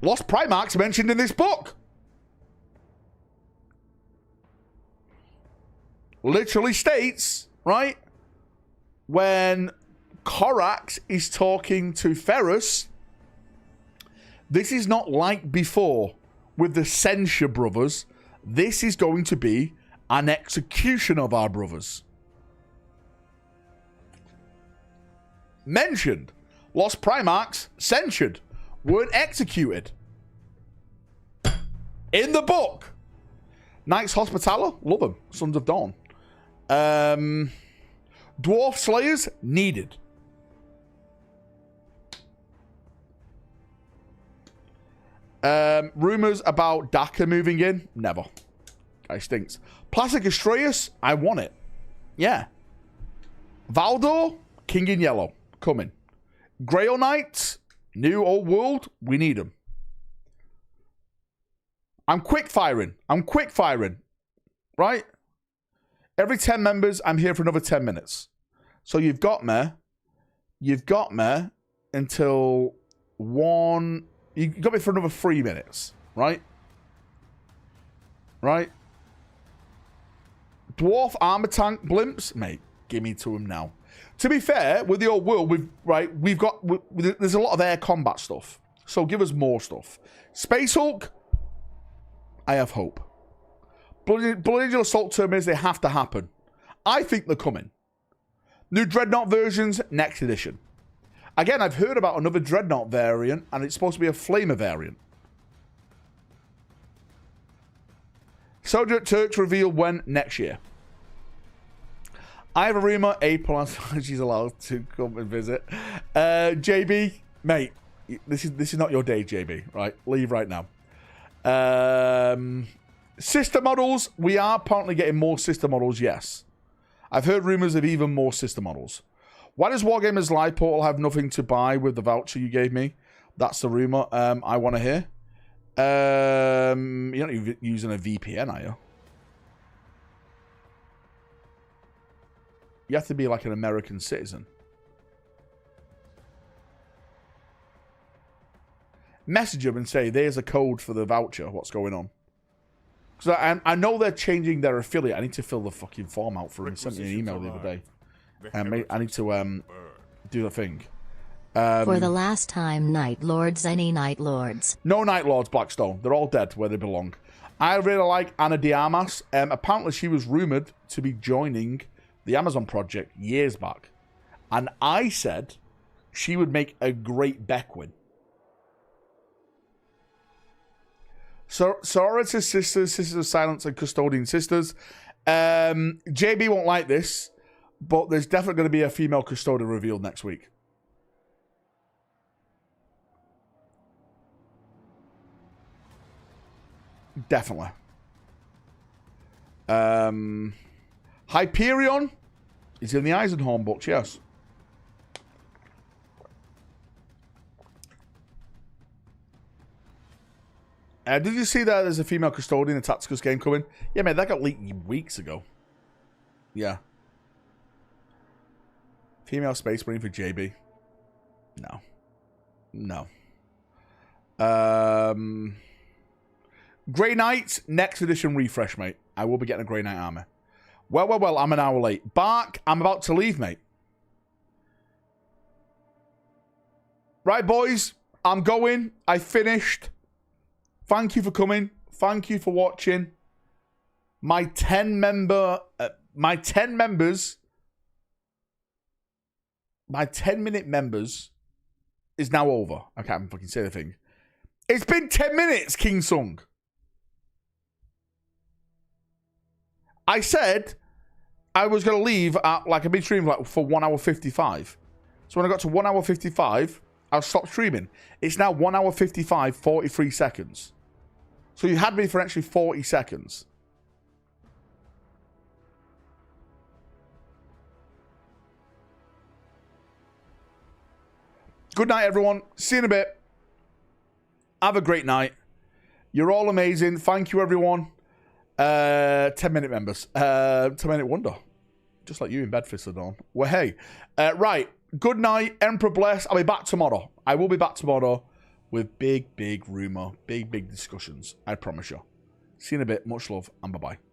Lost Primarch's mentioned in this book. Literally states, right? When Korax is talking to Ferrus, this is not like before with the Censure brothers. This is going to be an execution of our brothers. Mentioned. Lost Primarchs, censured, weren't executed. In the book. Knights Hospitaller, love them. Sons of Dawn. Dwarf Slayers, needed. Rumors about Daka moving in, never. Guy stinks. Plastic Astraeus, I want it. Yeah. Valdor, King in Yellow, coming. Grail Knights, new old world, we need them. I'm quick firing. Right? Every 10 members, I'm here for another 10 minutes. So you've got me until 1. You got me for another 3 minutes, right? Right? Dwarf armor tank blimps, mate, give me to him now. To be fair, with the old world, there's a lot of air combat stuff. So give us more stuff. Space Hulk, I have hope. Blood Angel Assault Terminators, they have to happen. I think they're coming. New Dreadnought versions, next edition. Again, I've heard about another Dreadnought variant, and it's supposed to be a Flamer variant. Soldier Turks revealed when? Next year. I have a rumor April she's allowed to come and visit. JB, mate, this is not your day, JB, right? Leave right now. Sister models, we are apparently getting more sister models, yes. I've heard rumors of even more sister models. Why does Wargamers Live Portal have nothing to buy with the voucher you gave me? That's the rumor I want to hear. You're not even using a VPN, are you? You have to be like an American citizen. Message them and say, there's a code for the voucher. What's going on? Because I know they're changing their affiliate. I need to fill the fucking form out for them. He sent me an email the other day. I need to do the thing. For the last time, Night Lords, any Night Lords? No Night Lords, Blackstone. They're all dead where they belong. I really like Ana de Armas. Apparently, she was rumored to be joining the Amazon project years back. And I said she would make a great Beckwin. Sororitas Sisters, Sisters of Silence, and Custodian Sisters. JB won't like this, but there's definitely going to be a female custodian revealed next week. Definitely. Hyperion is in the Eisenhorn books, yes. Did you see that there's a female custodian in the Tacticus game coming? Yeah, man, that got leaked weeks ago. Yeah. Female Space Marine for JB. No. Grey Knight, next edition refresh, mate. I will be getting a Grey Knight armor. Well, I'm an hour late. Bark, I'm about to leave, mate. Right, boys, I'm going. I finished. Thank you for coming. Thank you for watching. My 10 members, my 10-minute members is now over. I can't even fucking say the thing. It's been 10 minutes, King Sung. I said I was going to leave at like a big stream like for 1 hour 55. So when I got to 1 hour 55, I'll stop streaming. It's now 1 hour 55, 43 seconds. So you had me for actually 40 seconds. Good night, everyone. See you in a bit. Have a great night. You're all amazing. Thank you, everyone. 10-minute members. 10-minute wonder. Just like you in Bedford, Dawn. Well, hey. Right. Good night. Emperor bless. I'll be back tomorrow. I will be back tomorrow with big rumour. Big discussions. I promise you. See you in a bit. Much love and bye-bye.